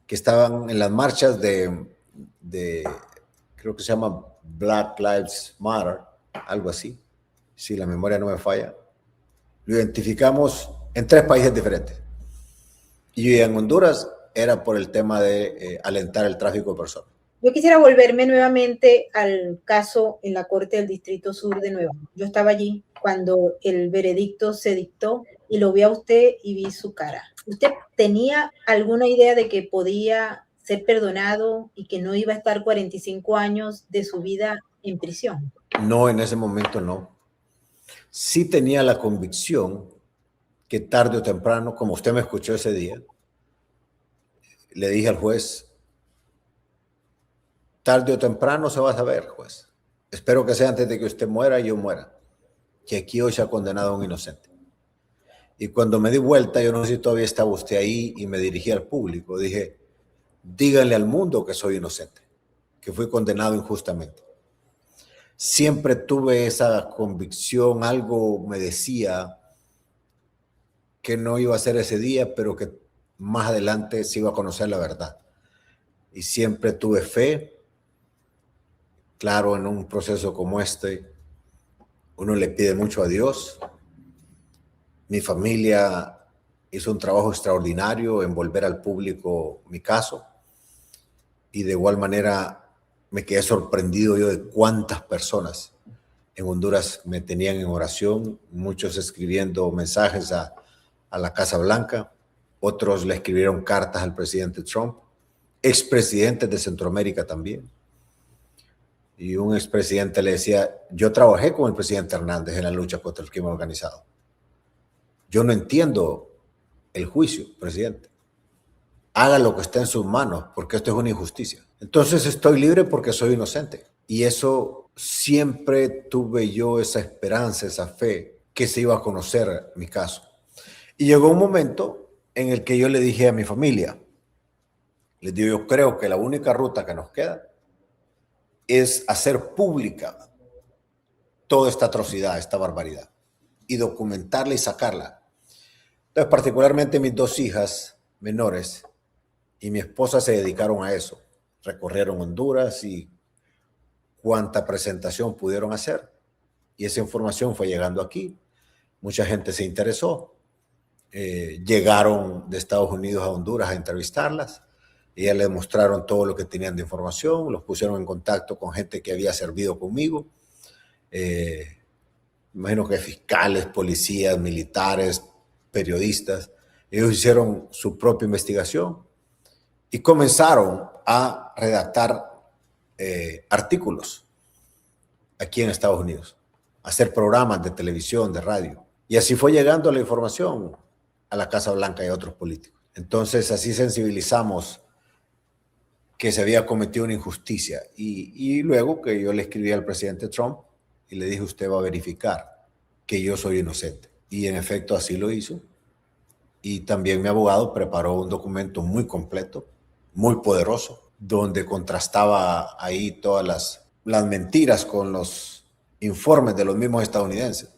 que estaban en las marchas creo que se llama Black Lives Matter, algo así, si la memoria no me falla. Lo identificamos en 3 países diferentes. Y en Honduras era por el tema de alentar el tráfico de personas. Yo quisiera volverme nuevamente al caso en la Corte del Distrito Sur de Nueva York. Yo estaba allí cuando el veredicto se dictó y lo vi a usted y vi su cara. ¿Usted tenía alguna idea de que podía ser perdonado y que no iba a estar 45 años de su vida en prisión? No, en ese momento no. Sí tenía la convicción que tarde o temprano, como usted me escuchó ese día, le dije al juez, tarde o temprano se va a saber, juez. Espero que sea antes de que usted muera y yo muera, que aquí hoy se ha condenado a un inocente. Y cuando me di vuelta, yo no sé si todavía estaba usted ahí, y me dirigí al público, dije, díganle al mundo que soy inocente, que fui condenado injustamente. Siempre tuve esa convicción, algo me decía que no iba a ser ese día, pero que más adelante se iba a conocer la verdad. Y siempre tuve fe. Claro, en un proceso como este, uno le pide mucho a Dios. Mi familia hizo un trabajo extraordinario en volver al público mi caso. Y de igual manera me quedé sorprendido yo de cuántas personas en Honduras me tenían en oración, muchos escribiendo mensajes a la Casa Blanca, otros le escribieron cartas al presidente Trump, expresidentes de Centroamérica también. Y un expresidente le decía, yo trabajé con el presidente Hernández en la lucha contra el crimen organizado. Yo no entiendo el juicio, presidente. Haga lo que esté en sus manos, porque esto es una injusticia. Entonces estoy libre porque soy inocente. Y eso siempre tuve yo esa esperanza, esa fe, que se iba a conocer mi caso. Y llegó un momento en el que yo le dije a mi familia, les digo, yo creo que la única ruta que nos queda es hacer pública toda esta atrocidad, esta barbaridad, y documentarla y sacarla. Entonces, particularmente mis 2 hijas menores y mi esposa se dedicaron a eso. Recorrieron Honduras y cuánta presentación pudieron hacer. Y esa información fue llegando aquí. Mucha gente se interesó. Llegaron de Estados Unidos a Honduras a entrevistarlas. Ellas les mostraron todo lo que tenían de información, los pusieron en contacto con gente que había servido conmigo. Imagino que fiscales, policías, militares, periodistas. Ellos hicieron su propia investigación y comenzaron a redactar artículos aquí en Estados Unidos, a hacer programas de televisión, de radio. Y así fue llegando la información a la Casa Blanca y a otros políticos. Entonces así sensibilizamos que se había cometido una injusticia. Y luego que yo le escribí al presidente Trump y le dije, usted va a verificar que yo soy inocente. Y en efecto así lo hizo. Y también mi abogado preparó un documento muy completo, muy poderoso, donde contrastaba ahí todas las mentiras con los informes de los mismos estadounidenses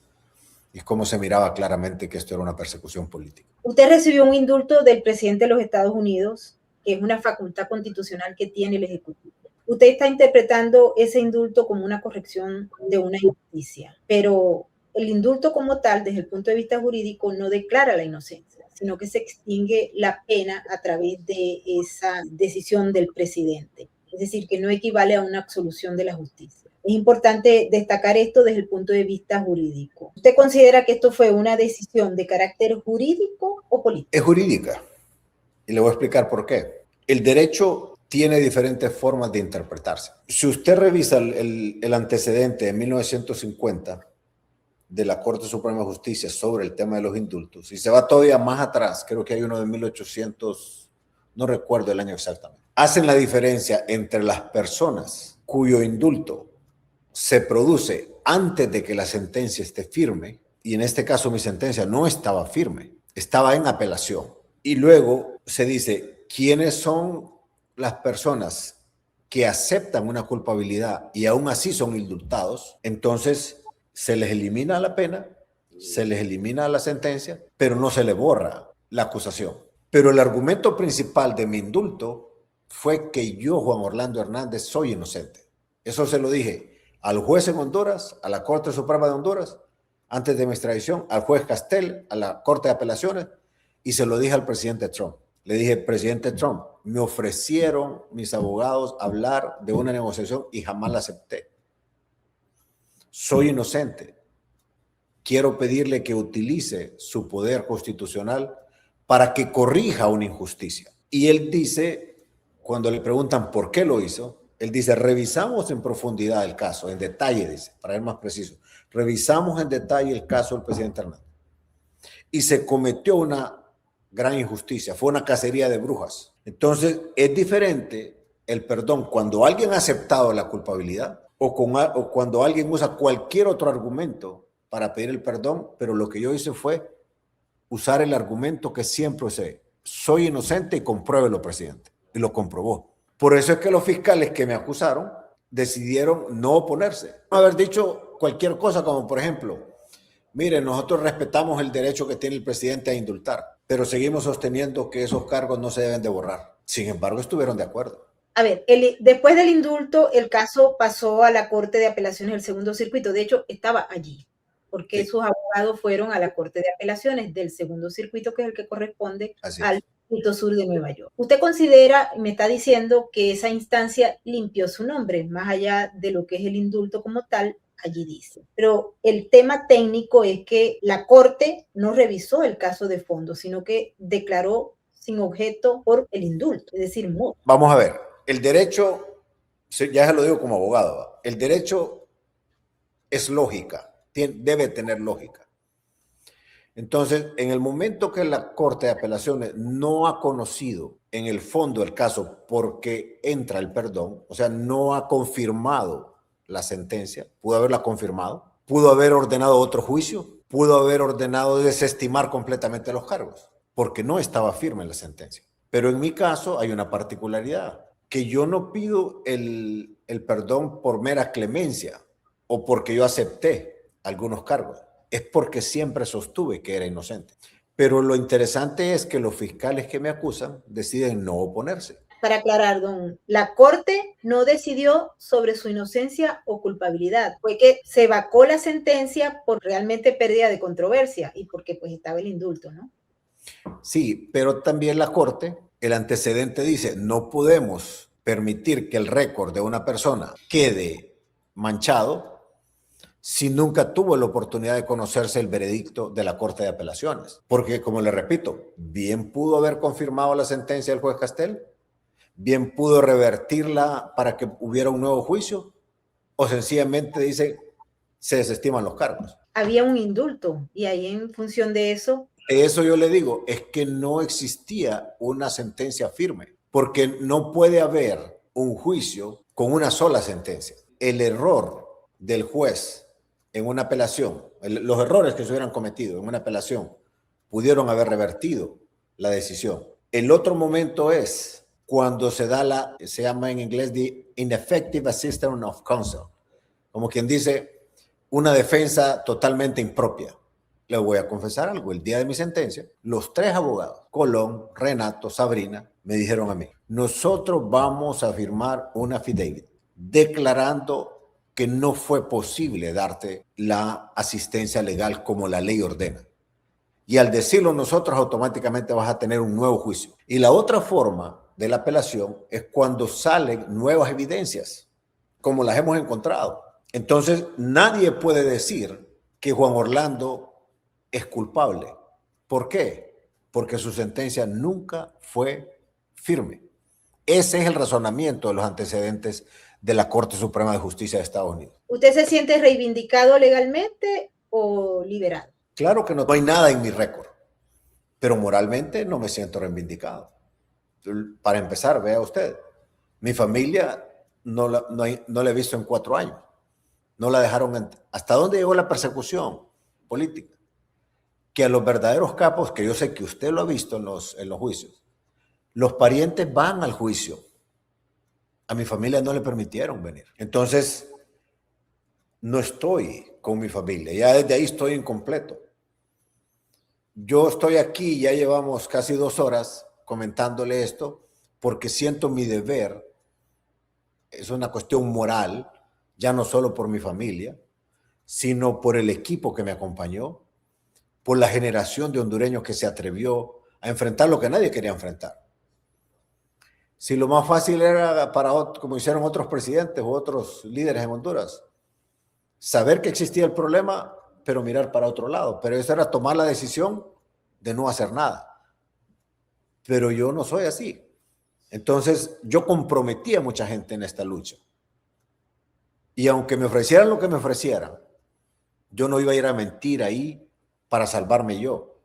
y cómo se miraba claramente que esto era una persecución política. Usted recibió un indulto del presidente de los Estados Unidos, que es una facultad constitucional que tiene el Ejecutivo. Usted está interpretando ese indulto como una corrección de una injusticia, pero el indulto como tal, desde el punto de vista jurídico, no declara la inocencia, sino que se extingue la pena a través de esa decisión del presidente. Es decir, que no equivale a una absolución de la justicia. Es importante destacar esto desde el punto de vista jurídico. ¿Usted considera que esto fue una decisión de carácter jurídico o político? Es jurídica. Y le voy a explicar por qué. El derecho tiene diferentes formas de interpretarse. Si usted revisa el antecedente de 1950 de la Corte Suprema de Justicia sobre el tema de los indultos, y se va todavía más atrás, creo que hay uno de 1800, no recuerdo el año exactamente, hacen la diferencia entre las personas cuyo indulto se produce antes de que la sentencia esté firme, y en este caso mi sentencia no estaba firme, estaba en apelación. Y luego se dice, ¿quiénes son las personas que aceptan una culpabilidad y aún así son indultados? Entonces se les elimina la pena, se les elimina la sentencia, pero no se le borra la acusación. Pero el argumento principal de mi indulto fue que yo, Juan Orlando Hernández, soy inocente. Eso se lo dije al juez en Honduras, a la Corte Suprema de Honduras, antes de mi extradición, al juez Castel, a la Corte de Apelaciones, y se lo dije al presidente Trump. Le dije, presidente Trump, me ofrecieron mis abogados hablar de una negociación y jamás la acepté. Soy inocente. Quiero pedirle que utilice su poder constitucional para que corrija una injusticia. Y él dice, cuando le preguntan por qué lo hizo, él dice, revisamos en profundidad el caso, en detalle, dice, para ser más preciso, revisamos en detalle el caso del presidente Hernández. Y se cometió una gran injusticia, fue una cacería de brujas. Entonces, es diferente el perdón cuando alguien ha aceptado la culpabilidad o cuando alguien usa cualquier otro argumento para pedir el perdón, pero lo que yo hice fue usar el argumento que siempre usé. Soy inocente y compruébelo, presidente. Y lo comprobó. Por eso es que los fiscales que me acusaron decidieron no oponerse. Haber dicho cualquier cosa como, por ejemplo, miren, nosotros respetamos el derecho que tiene el presidente a indultar, pero seguimos sosteniendo que esos cargos no se deben de borrar. Sin embargo, estuvieron de acuerdo. A ver, después del indulto, el caso pasó a la Corte de Apelaciones del Segundo Circuito. De hecho, estaba allí, porque sus abogados fueron a la Corte de Apelaciones del Segundo Circuito, que es el que corresponde al Distrito Sur de Nueva York. ¿Usted considera, me está diciendo, que esa instancia limpió su nombre, más allá de lo que es el indulto como tal? Allí dice. Pero el tema técnico es que la Corte no revisó el caso de fondo, sino que declaró sin objeto por el indulto, es decir, no. Vamos a ver, el derecho, ya se lo digo como abogado, el derecho es lógica, debe tener lógica. Entonces, en el momento que la Corte de Apelaciones no ha conocido en el fondo el caso porque entra el perdón, o sea, no ha confirmado la sentencia, pudo haberla confirmado, pudo haber ordenado otro juicio, pudo haber ordenado desestimar completamente los cargos, porque no estaba firme la sentencia. Pero en mi caso hay una particularidad, que yo no pido el perdón por mera clemencia o porque yo acepté algunos cargos, es porque siempre sostuve que era inocente. Pero lo interesante es que los fiscales que me acusan deciden no oponerse. Para aclarar, la Corte no decidió sobre su inocencia o culpabilidad. Fue que se vacó la sentencia por realmente pérdida de controversia y porque pues estaba el indulto, ¿no? Sí, pero también la Corte, el antecedente dice, no podemos permitir que el récord de una persona quede manchado si nunca tuvo la oportunidad de conocerse el veredicto de la Corte de Apelaciones? Porque, como le repito, bien pudo haber confirmado la sentencia del juez Castel, bien pudo revertirla para que hubiera un nuevo juicio, o sencillamente dice, se desestiman los cargos. Había un indulto y ahí en función de eso... Eso yo le digo, es que no existía una sentencia firme, porque no puede haber un juicio con una sola sentencia. El error del juez en una apelación, los errores que se hubieran cometido en una apelación, pudieron haber revertido la decisión. El otro momento es cuando se da se llama en inglés the ineffective assistance of counsel, como quien dice, una defensa totalmente impropia. Le voy a confesar algo, el día de mi sentencia, los 3 abogados, Colón, Renato, Sabrina, me dijeron a mí, nosotros vamos a firmar una affidavit declarando que no fue posible darte la asistencia legal como la ley ordena. Y al decirlo nosotros, automáticamente vas a tener un nuevo juicio. Y la otra forma de la apelación es cuando salen nuevas evidencias, como las hemos encontrado. Entonces, nadie puede decir que Juan Orlando es culpable. ¿Por qué? Porque su sentencia nunca fue firme. Ese es el razonamiento de los antecedentes de la Corte Suprema de Justicia de Estados Unidos. ¿Usted se siente reivindicado legalmente o liberado? Claro que no hay nada en mi récord, pero moralmente no me siento reivindicado. Para empezar, vea usted, mi familia no la he visto en 4 años. No la dejaron. ¿Hasta dónde llegó la persecución política? Que a los verdaderos capos, que yo sé que usted lo ha visto en los juicios, los parientes van al juicio. A mi familia no le permitieron venir. Entonces, no estoy con mi familia. Ya desde ahí estoy incompleto. Yo estoy aquí, ya llevamos casi 2 horas comentándole esto, porque siento mi deber. Es una cuestión moral, ya no solo por mi familia, sino por el equipo que me acompañó, por la generación de hondureños que se atrevió a enfrentar lo que nadie quería enfrentar. Si lo más fácil era como hicieron otros presidentes u otros líderes en Honduras, saber que existía el problema, pero mirar para otro lado. Pero eso era tomar la decisión de no hacer nada. Pero yo no soy así. Entonces, yo comprometí a mucha gente en esta lucha. Y aunque me ofrecieran lo que me ofrecieran, yo no iba a ir a mentir ahí para salvarme yo.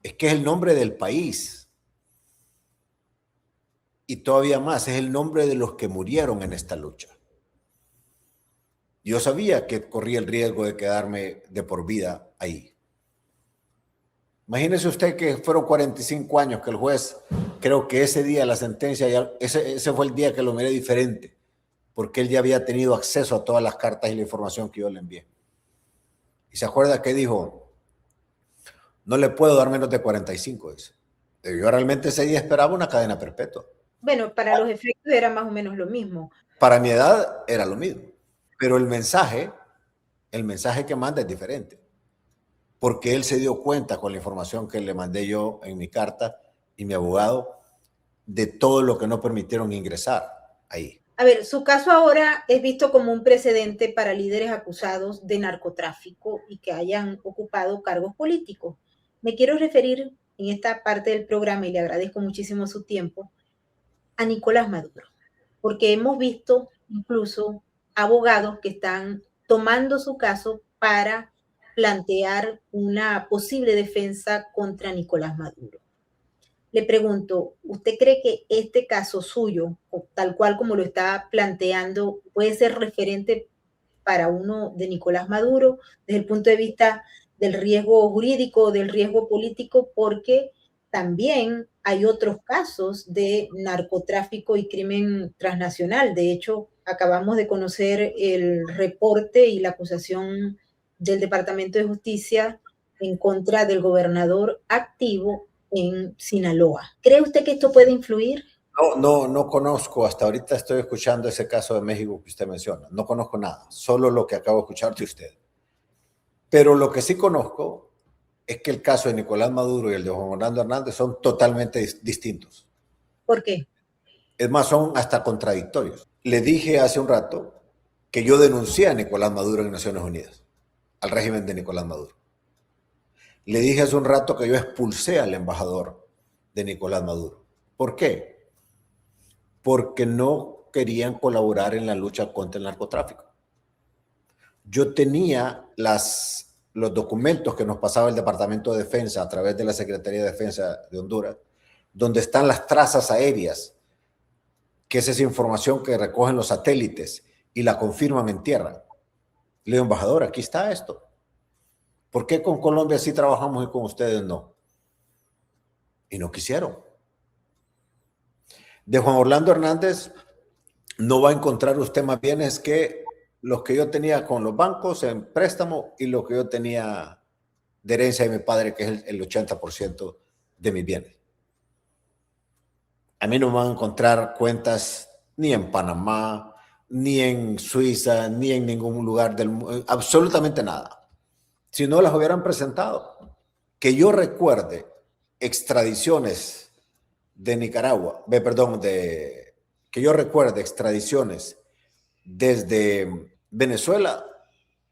Es que es el nombre del país. Y todavía más, es el nombre de los que murieron en esta lucha. Yo sabía que corría el riesgo de quedarme de por vida ahí. Imagínese usted que fueron 45 años que el juez, creo que ese día la sentencia, ese fue el día que lo miré diferente, porque él ya había tenido acceso a todas las cartas y la información que yo le envié. Y se acuerda que dijo, no le puedo dar menos de 45. Dice. Yo realmente ese día esperaba una cadena perpetua. Bueno, para los efectos era más o menos lo mismo. Para mi edad era lo mismo, pero el mensaje que manda es diferente, porque él se dio cuenta con la información que le mandé yo en mi carta y mi abogado de todo lo que no permitieron ingresar ahí. A ver, su caso ahora es visto como un precedente para líderes acusados de narcotráfico y que hayan ocupado cargos políticos. Me quiero referir en esta parte del programa, y le agradezco muchísimo su tiempo, a Nicolás Maduro, porque hemos visto incluso abogados que están tomando su caso para plantear una posible defensa contra Nicolás Maduro. Le pregunto, ¿usted cree que este caso suyo, o tal cual como lo está planteando, puede ser referente para uno de Nicolás Maduro desde el punto de vista del riesgo jurídico, del riesgo político? Porque también hay otros casos de narcotráfico y crimen transnacional. De hecho, acabamos de conocer el reporte y la acusación del Departamento de Justicia en contra del gobernador activo en Sinaloa. ¿Cree usted que esto puede influir? No conozco, hasta ahorita estoy escuchando ese caso de México que usted menciona. No conozco nada, solo lo que acabo de escuchar de usted. Pero lo que sí conozco es que el caso de Nicolás Maduro y el de Juan Orlando Hernández son totalmente distintos. ¿Por qué? Es más, son hasta contradictorios. Le dije hace un rato que yo denuncié a Nicolás Maduro en Naciones Unidas. al régimen de Nicolás Maduro. Le dije hace un rato que yo expulsé al embajador de Nicolás Maduro. ¿Por qué? Porque no querían colaborar en la lucha contra el narcotráfico. Yo tenía los documentos que nos pasaba el Departamento de Defensa a través de la Secretaría de Defensa de Honduras, donde están las trazas aéreas, que es esa información que recogen los satélites y la confirman en tierra. Le digo, embajador, aquí está esto. ¿Por qué con Colombia sí trabajamos y con ustedes no? Y no quisieron. De Juan Orlando Hernández no va a encontrar usted más bienes que los que yo tenía con los bancos en préstamo y lo que yo tenía de herencia de mi padre, que es el 80% de mis bienes. A mí no me van a encontrar cuentas ni en Panamá, ni en Suiza, ni en ningún lugar del mundo, absolutamente nada. Si no las hubieran presentado. Que yo recuerde extradiciones de Nicaragua, que yo recuerde extradiciones desde Venezuela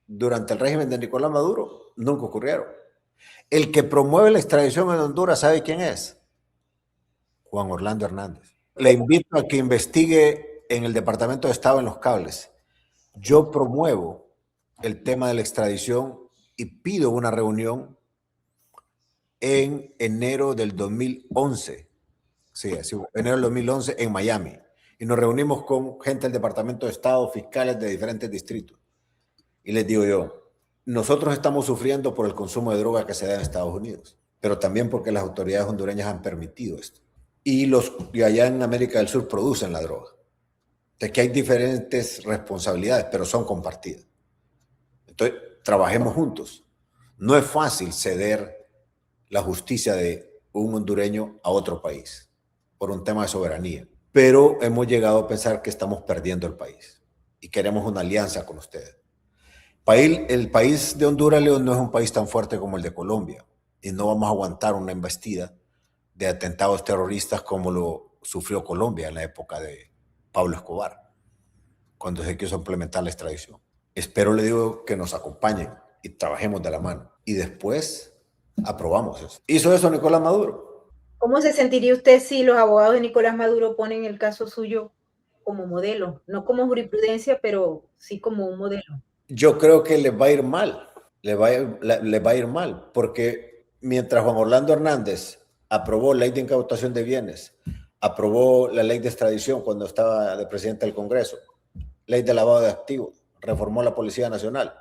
durante el régimen de Nicolás Maduro, nunca ocurrieron. El que promueve la extradición en Honduras, ¿sabe quién es? Juan Orlando Hernández. Le invito a que investigue en el Departamento de Estado en Los Cables. Yo promuevo el tema de la extradición y pido una reunión en enero del 2011. Sí, enero del 2011 en Miami. Y nos reunimos con gente del Departamento de Estado, fiscales de diferentes distritos. Y les digo yo, nosotros estamos sufriendo por el consumo de droga que se da en Estados Unidos, pero también porque las autoridades hondureñas han permitido esto. Y allá en América del Sur producen la droga. De que hay diferentes responsabilidades, pero son compartidas. Entonces, trabajemos juntos. No es fácil ceder la justicia de un hondureño a otro país por un tema de soberanía, pero hemos llegado a pensar que estamos perdiendo el país y queremos una alianza con ustedes. El país de Honduras, León, no es un país tan fuerte como el de Colombia y no vamos a aguantar una embestida de atentados terroristas como lo sufrió Colombia en la época de Pablo Escobar, cuando se quiso implementar la extradición. Espero, le digo, que nos acompañen y trabajemos de la mano. Y después aprobamos eso. ¿Hizo eso Nicolás Maduro? ¿Cómo se sentiría usted si los abogados de Nicolás Maduro ponen el caso suyo como modelo? No como jurisprudencia, pero sí como un modelo. Yo creo que les va a ir mal. Les va a ir mal, porque mientras Juan Orlando Hernández aprobó la ley de incautación de bienes, aprobó la ley de extradición cuando estaba de presidente del Congreso, ley de lavado de activos, reformó la Policía Nacional,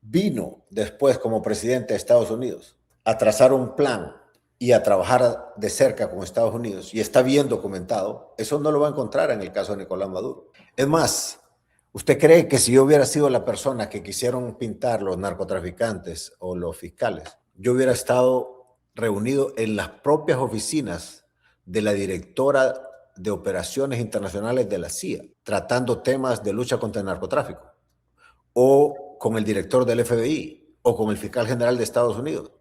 vino después como presidente de Estados Unidos a trazar un plan y a trabajar de cerca con Estados Unidos, y está bien documentado, eso no lo va a encontrar en el caso de Nicolás Maduro. Es más, ¿usted cree que si yo hubiera sido la persona que quisieron pintar los narcotraficantes o los fiscales, yo hubiera estado reunido en las propias oficinas de la directora de operaciones internacionales de la CIA, tratando temas de lucha contra el narcotráfico, o con el director del FBI, o con el fiscal general de Estados Unidos,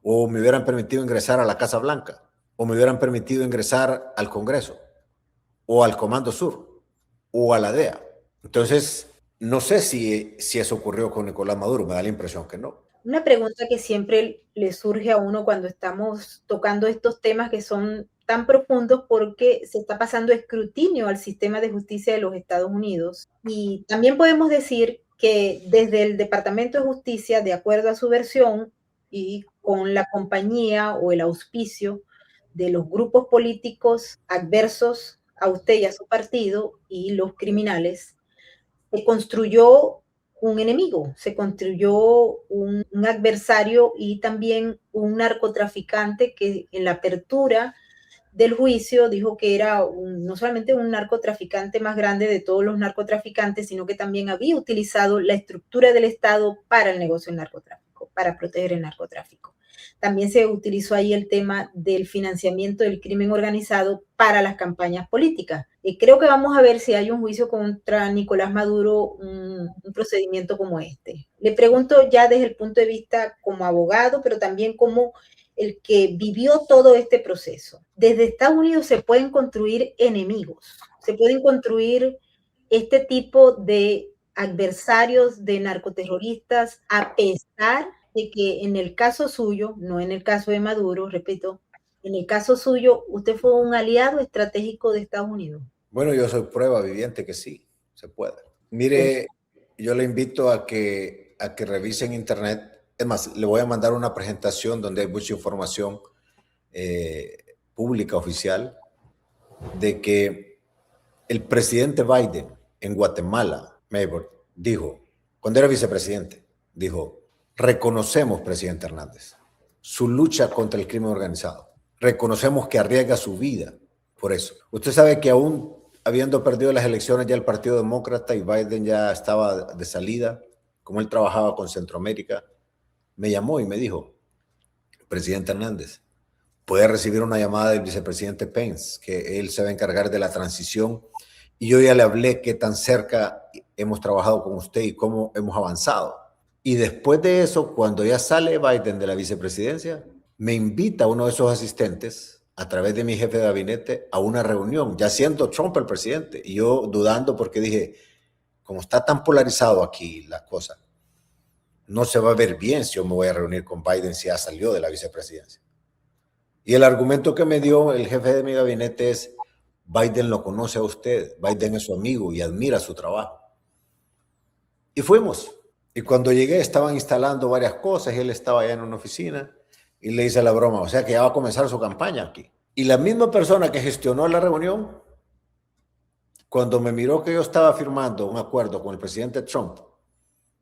o me hubieran permitido ingresar a la Casa Blanca, o me hubieran permitido ingresar al Congreso, o al Comando Sur, o a la DEA? Entonces, no sé si eso ocurrió con Nicolás Maduro, me da la impresión que no. Una pregunta que siempre le surge a uno cuando estamos tocando estos temas que son tan profundos, porque se está pasando escrutinio al sistema de justicia de los Estados Unidos. Y también podemos decir que desde el Departamento de Justicia, de acuerdo a su versión y con la compañía o el auspicio de los grupos políticos adversos a usted y a su partido y los criminales, se construyó un enemigo, se construyó un adversario y también un narcotraficante que en la apertura del juicio dijo que era no solamente un narcotraficante más grande de todos los narcotraficantes, sino que también había utilizado la estructura del Estado para el negocio del narcotráfico, para proteger el narcotráfico. También se utilizó ahí el tema del financiamiento del crimen organizado para las campañas políticas. Y creo que vamos a ver si hay un juicio contra Nicolás Maduro, un procedimiento como este. Le pregunto ya desde el punto de vista como abogado, pero también como el que vivió todo este proceso. Desde Estados Unidos se pueden construir enemigos, se pueden construir este tipo de adversarios de narcoterroristas, a pesar de que en el caso suyo, no en el caso de Maduro, repito, en el caso suyo, usted fue un aliado estratégico de Estados Unidos. Bueno, yo soy prueba viviente que sí, se puede. Mire, yo le invito a que revisen internet. Es más, le voy a mandar una presentación donde hay mucha información pública, oficial, de que el presidente Biden en Guatemala, Maybord, dijo, cuando era vicepresidente, dijo, reconocemos, presidente Hernández, su lucha contra el crimen organizado. Reconocemos que arriesga su vida por eso. Usted sabe que aún habiendo perdido las elecciones ya el Partido Demócrata y Biden ya estaba de salida, como él trabajaba con Centroamérica, me llamó y me dijo, presidente Hernández, puede recibir una llamada del vicepresidente Pence, que él se va a encargar de la transición, y yo ya le hablé qué tan cerca hemos trabajado con usted y cómo hemos avanzado. Y después de eso, cuando ya sale Biden de la vicepresidencia, me invita a uno de esos asistentes, a través de mi jefe de gabinete, a una reunión, ya siendo Trump el presidente, y yo dudando porque dije, como está tan polarizado aquí la cosa, no se va a ver bien si yo me voy a reunir con Biden si ya salió de la vicepresidencia. Y el argumento que me dio el jefe de mi gabinete es, Biden lo conoce a usted, Biden es su amigo y admira su trabajo. Y fuimos. Y cuando llegué estaban instalando varias cosas y él estaba allá en una oficina y le hice la broma, o sea que ya va a comenzar su campaña aquí. Y la misma persona que gestionó la reunión, cuando me miró que yo estaba firmando un acuerdo con el presidente Trump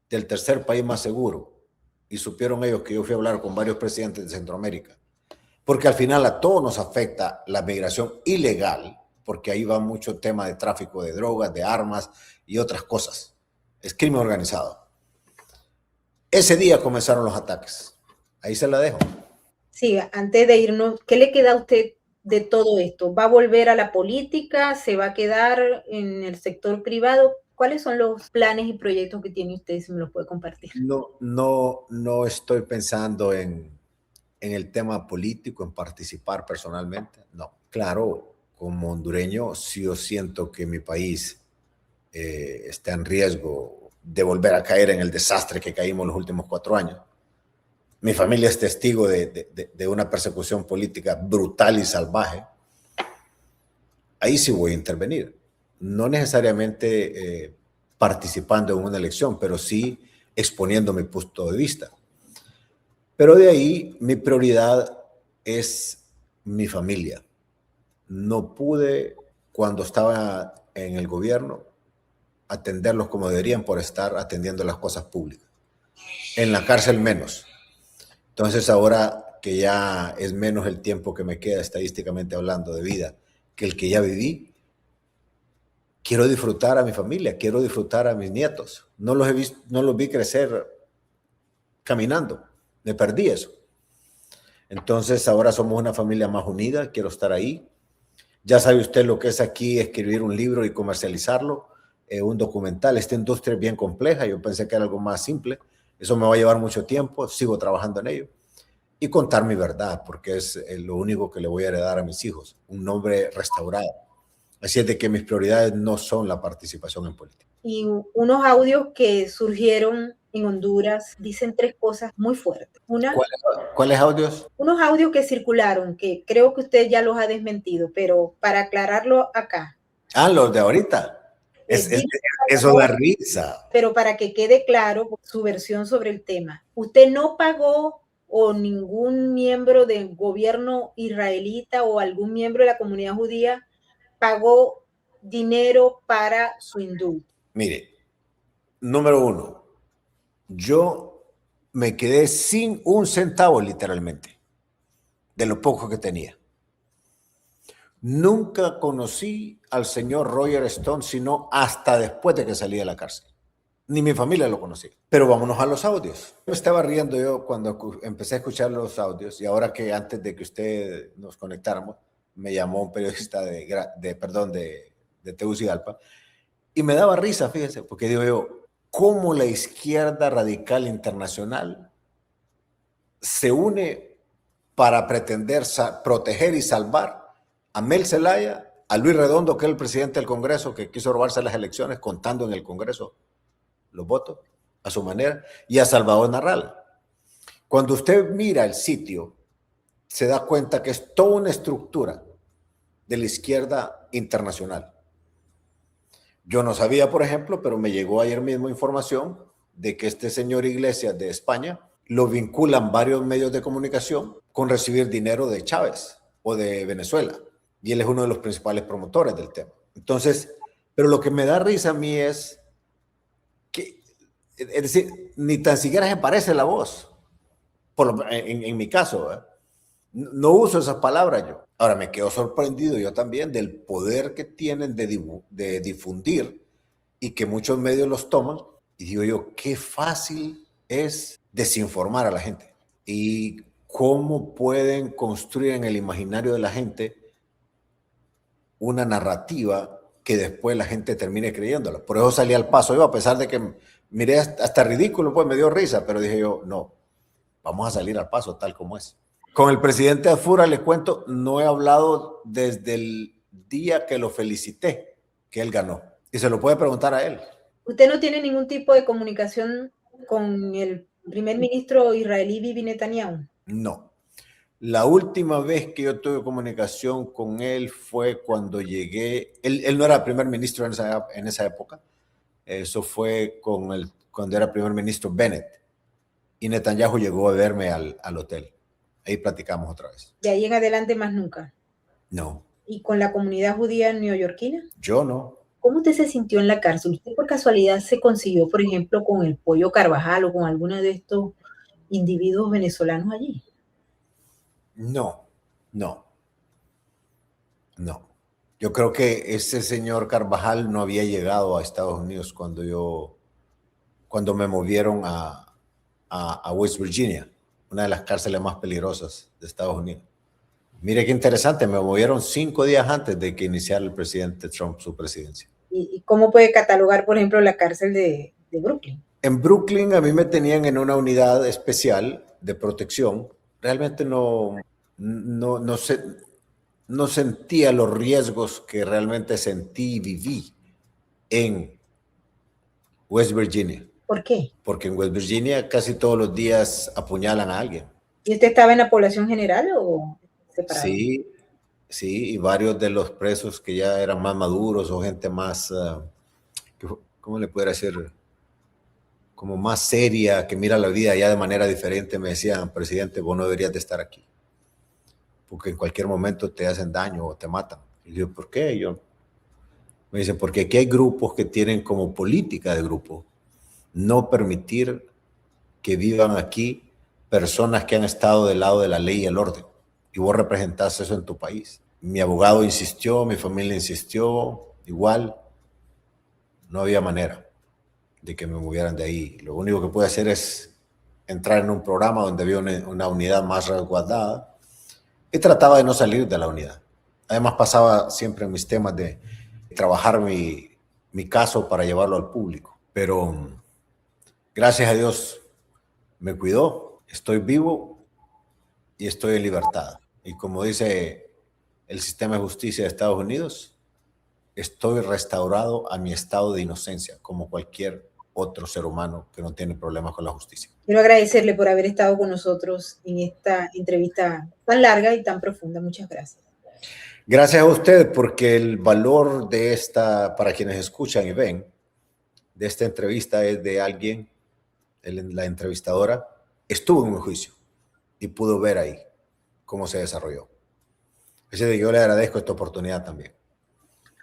del tercer país más seguro, y supieron ellos que yo fui a hablar con varios presidentes de Centroamérica, porque al final a todos nos afecta la migración ilegal, porque ahí va mucho tema de tráfico de drogas, de armas y otras cosas. Es crimen organizado. Ese día comenzaron los ataques. Ahí se la dejo. Sí, antes de irnos, ¿qué le queda a usted de todo esto? ¿Va a volver a la política? ¿Se va a quedar en el sector privado? ¿Cuáles son los planes y proyectos que tiene usted, si me los puede compartir? No estoy pensando en el tema político, en participar personalmente. No, claro, como hondureño, sí yo siento que mi país está en riesgo de volver a caer en el desastre que caímos los últimos 4 años. Mi familia es testigo de una persecución política brutal y salvaje. Ahí sí voy a intervenir. No necesariamente participando en una elección, pero sí exponiendo mi punto de vista. Pero de ahí mi prioridad es mi familia. No pude, cuando estaba en el gobierno, atenderlos como deberían por estar atendiendo las cosas públicas. En la cárcel menos. Entonces ahora que ya es menos el tiempo que me queda estadísticamente hablando de vida que el que ya viví, quiero disfrutar a mi familia, quiero disfrutar a mis nietos. No los he visto, no los vi crecer caminando. Me perdí eso. Entonces ahora somos una familia más unida, quiero estar ahí. Ya sabe usted lo que es aquí escribir un libro y comercializarlo, un documental. Esta industria es bien compleja, yo pensé que era algo más simple. Eso me va a llevar mucho tiempo, sigo trabajando en ello. Y contar mi verdad, porque es lo único que le voy a heredar a mis hijos, un nombre restaurado. Así es de que mis prioridades no son la participación en política. Y unos audios que surgieron en Honduras dicen 3 cosas muy fuertes. Una, ¿Cuáles audios? unos audios que circularon, que creo que usted ya los ha desmentido, pero para aclararlo acá. Ah, los de ahorita. Eso da risa. Pero para que quede claro su versión sobre el tema. Usted no pagó, o ningún miembro del gobierno israelita o algún miembro de la comunidad judía pagó dinero para su indulto. Mire, número 1, yo me quedé sin un centavo literalmente, de lo poco que tenía. Nunca conocí al señor Roger Stone, sino hasta después de que salí de la cárcel. Ni mi familia lo conocía. Pero vámonos a los audios. Me estaba riendo yo cuando empecé a escuchar los audios, y ahora que antes de que usted nos conectáramos, me llamó un periodista de Tegucigalpa, y me daba risa, fíjese, porque digo yo, ¿cómo la izquierda radical internacional se une para pretender proteger y salvar a Mel Zelaya, a Luis Redondo, que es el presidente del Congreso, que quiso robarse las elecciones contando en el Congreso los votos a su manera, y a Salvador Narral. Cuando usted mira el sitio, se da cuenta que es toda una estructura de la izquierda internacional. Yo no sabía, por ejemplo, pero me llegó ayer mismo información de que este señor Iglesias de España lo vinculan varios medios de comunicación con recibir dinero de Chávez o de Venezuela. Y él es uno de los principales promotores del tema. Entonces, pero lo que me da risa a mí es que, es decir, ni tan siquiera se parece la voz. En mi caso, ¿eh? No uso esas palabras yo. Ahora me quedo sorprendido yo también del poder que tienen de difundir y que muchos medios los toman. Y digo yo, qué fácil es desinformar a la gente. Y cómo pueden construir en el imaginario de la gente una narrativa que después la gente termine creyéndola. Por eso salí al paso yo, a pesar de que miré hasta ridículo, pues me dio risa, pero dije yo, no, vamos a salir al paso tal como es. Con el presidente Azura, le cuento, no he hablado desde el día que lo felicité, que él ganó. Y se lo puede preguntar a él. ¿Usted no tiene ningún tipo de comunicación con el primer ministro israelí Bibi Netanyahu? No. La última vez que yo tuve comunicación con él fue cuando llegué. Él no era primer ministro en esa época. Eso fue cuando era primer ministro Bennett. Y Netanyahu llegó a verme al hotel. Ahí platicamos otra vez. De ahí en adelante más nunca. No. ¿Y con la comunidad judía neoyorquina? Yo no. ¿Cómo usted se sintió en la cárcel? ¿Usted por casualidad se consiguió, por ejemplo, con el Pollo Carvajal o con alguno de estos individuos venezolanos allí? No. Yo creo que ese señor Carvajal no había llegado a Estados Unidos cuando me movieron a West Virginia, una de las cárceles más peligrosas de Estados Unidos. Mire qué interesante, me movieron 5 días antes de que iniciara el presidente Trump su presidencia. ¿Y cómo puede catalogar, por ejemplo, la cárcel de Brooklyn? En Brooklyn a mí me tenían en una unidad especial de protección. Realmente no sentía los riesgos que realmente sentí y viví en West Virginia. ¿Por qué? Porque en West Virginia casi todos los días apuñalan a alguien. ¿Y usted estaba en la población general o separado? Sí, y varios de los presos que ya eran más maduros o gente más, ¿cómo le pudiera decir? Como más seria, que mira la vida ya de manera diferente, me decían, presidente, vos no deberías de estar aquí, porque en cualquier momento te hacen daño o te matan. Y yo, ¿por qué? Me dicen, porque aquí hay grupos que tienen como política de grupo no permitir que vivan aquí personas que han estado del lado de la ley y el orden. Y vos representás eso en tu país. Mi abogado insistió, mi familia insistió, igual, no había manera de que me movieran de ahí. Lo único que pude hacer es entrar en un programa donde había una unidad más resguardada y trataba de no salir de la unidad. Además pasaba siempre en mis temas de trabajar mi caso para llevarlo al público. Pero gracias a Dios me cuidó, estoy vivo y estoy en libertad. Y como dice el sistema de justicia de Estados Unidos, estoy restaurado a mi estado de inocencia, como cualquier otro ser humano que no tiene problemas con la justicia. Quiero agradecerle por haber estado con nosotros en esta entrevista tan larga y tan profunda. Muchas gracias. Gracias a usted, porque el valor de esta, para quienes escuchan y ven, de esta entrevista es de alguien, la entrevistadora, estuvo en un juicio y pudo ver ahí cómo se desarrolló. Así que yo le agradezco esta oportunidad también.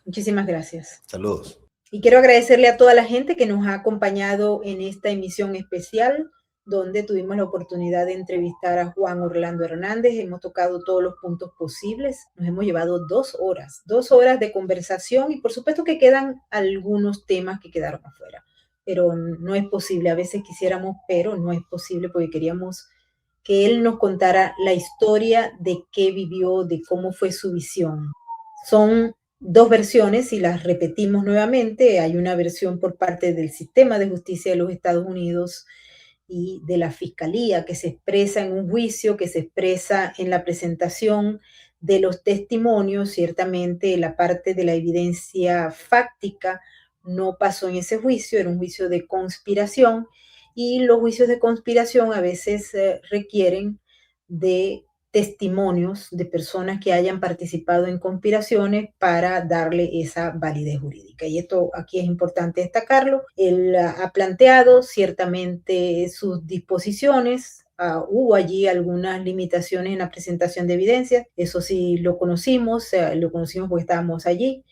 Muchísimas gracias. Saludos. Y quiero agradecerle a toda la gente que nos ha acompañado en esta emisión especial, donde tuvimos la oportunidad de entrevistar a Juan Orlando Hernández. Hemos tocado todos los puntos posibles. Nos hemos llevado 2 horas de conversación y por supuesto que quedan algunos temas que quedaron afuera, pero no es posible. A veces quisiéramos, pero no es posible porque queríamos que él nos contara la historia de qué vivió, de cómo fue su visión. Son 2 versiones y las repetimos nuevamente. Hay una versión por parte del sistema de justicia de los Estados Unidos y de la fiscalía que se expresa en un juicio, que se expresa en la presentación de los testimonios. Ciertamente la parte de la evidencia fáctica no pasó en ese juicio, era un juicio de conspiración, y los juicios de conspiración a veces requieren de testimonios de personas que hayan participado en conspiraciones para darle esa validez jurídica. Y esto aquí es importante destacarlo. Él ha planteado ciertamente sus disposiciones. Hubo allí algunas limitaciones en la presentación de evidencias. Eso sí lo conocimos porque estábamos allí.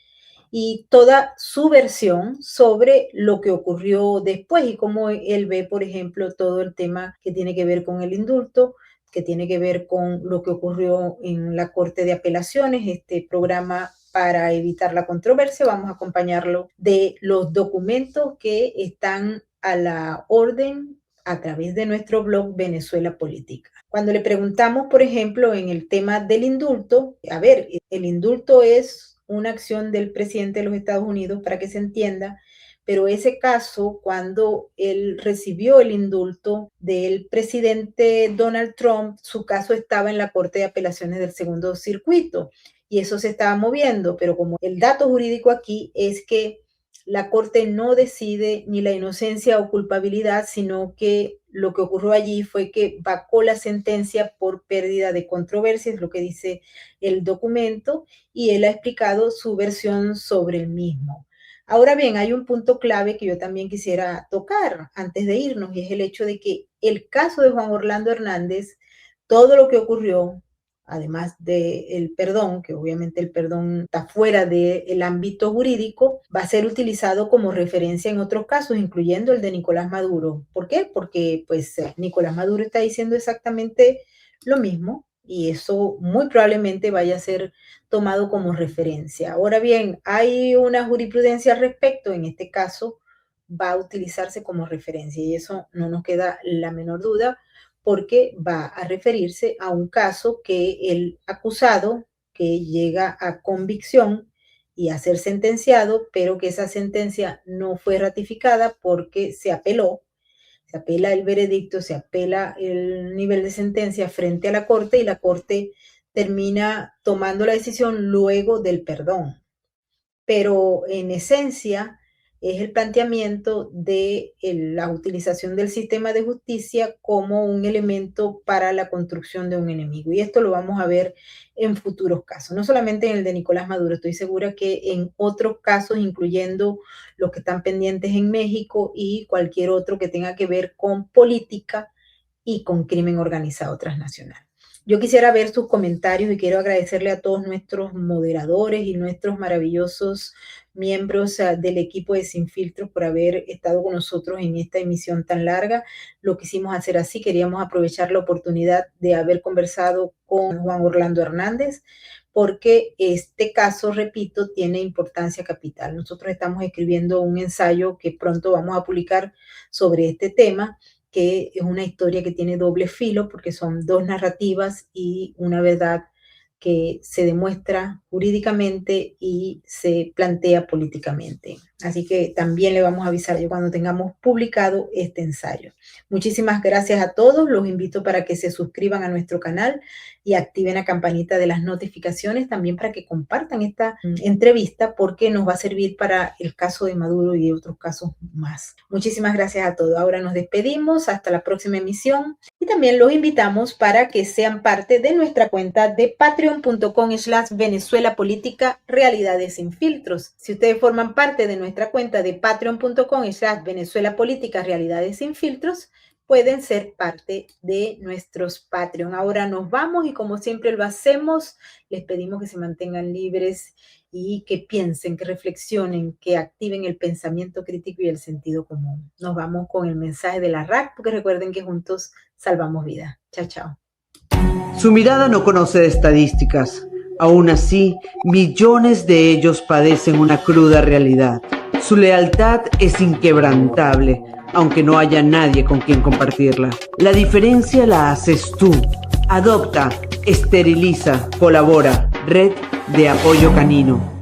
Y toda su versión sobre lo que ocurrió después y cómo él ve, por ejemplo, todo el tema que tiene que ver con el indulto, que tiene que ver con lo que ocurrió en la Corte de Apelaciones, este programa para evitar la controversia. Vamos a acompañarlo de los documentos que están a la orden a través de nuestro blog Venezuela Política. Cuando le preguntamos, por ejemplo, en el tema del indulto, a ver, el indulto es una acción del presidente de los Estados Unidos, para que se entienda, pero ese caso, cuando él recibió el indulto del presidente Donald Trump, su caso estaba en la Corte de Apelaciones del Segundo Circuito y eso se estaba moviendo, pero como el dato jurídico aquí es que la Corte no decide ni la inocencia o culpabilidad, sino que lo que ocurrió allí fue que vacó la sentencia por pérdida de controversia, es lo que dice el documento, y él ha explicado su versión sobre el mismo. Ahora bien, hay un punto clave que yo también quisiera tocar antes de irnos, y es el hecho de que el caso de Juan Orlando Hernández, todo lo que ocurrió, además del perdón, que obviamente el perdón está fuera del ámbito jurídico, va a ser utilizado como referencia en otros casos, incluyendo el de Nicolás Maduro. ¿Por qué? Porque pues Nicolás Maduro está diciendo exactamente lo mismo y eso muy probablemente vaya a ser tomado como referencia. Ahora bien, hay una jurisprudencia al respecto, en este caso va a utilizarse como referencia y eso no nos queda la menor duda, porque va a referirse a un caso que el acusado que llega a convicción y a ser sentenciado, pero que esa sentencia no fue ratificada porque se apeló, se apela el veredicto, se apela el nivel de sentencia frente a la Corte y la Corte termina tomando la decisión luego del perdón. Pero en esencia es el planteamiento de la utilización del sistema de justicia como un elemento para la construcción de un enemigo. Y esto lo vamos a ver en futuros casos, no solamente en el de Nicolás Maduro, estoy segura que en otros casos, incluyendo los que están pendientes en México y cualquier otro que tenga que ver con política y con crimen organizado transnacional. Yo quisiera ver sus comentarios y quiero agradecerle a todos nuestros moderadores y nuestros maravillosos miembros del equipo de Sin Filtros por haber estado con nosotros en esta emisión tan larga. Lo quisimos hacer así, queríamos aprovechar la oportunidad de haber conversado con Juan Orlando Hernández, porque este caso, repito, tiene importancia capital. Nosotros estamos escribiendo un ensayo que pronto vamos a publicar sobre este tema, que es una historia que tiene doble filo porque son dos narrativas y una verdad que se demuestra jurídicamente y se plantea políticamente. Así que también le vamos a avisar cuando tengamos publicado este ensayo. Muchísimas gracias a todos. Los invito para que se suscriban a nuestro canal y activen la campanita de las notificaciones, también para que compartan esta entrevista porque nos va a servir para el caso de Maduro y otros casos más. Muchísimas gracias a todos. Ahora nos despedimos. Hasta la próxima emisión y también los invitamos para que sean parte de nuestra cuenta de patreon.com/Venezuela Política Realidades Sin Filtros. Si ustedes forman parte de nuestra cuenta de patreon.com/Venezuela Política Realidades Sin Filtros, pueden ser parte de nuestros Patreon. Ahora nos vamos y como siempre lo hacemos, les pedimos que se mantengan libres y que piensen, que reflexionen, que activen el pensamiento crítico y el sentido común. Nos vamos con el mensaje de la RAC, porque recuerden que juntos salvamos vidas. Chao, chao. Su mirada no conoce de estadísticas. Aún así, millones de ellos padecen una cruda realidad. Su lealtad es inquebrantable, aunque no haya nadie con quien compartirla. La diferencia la haces tú. Adopta, esteriliza, colabora. Red de Apoyo Canino.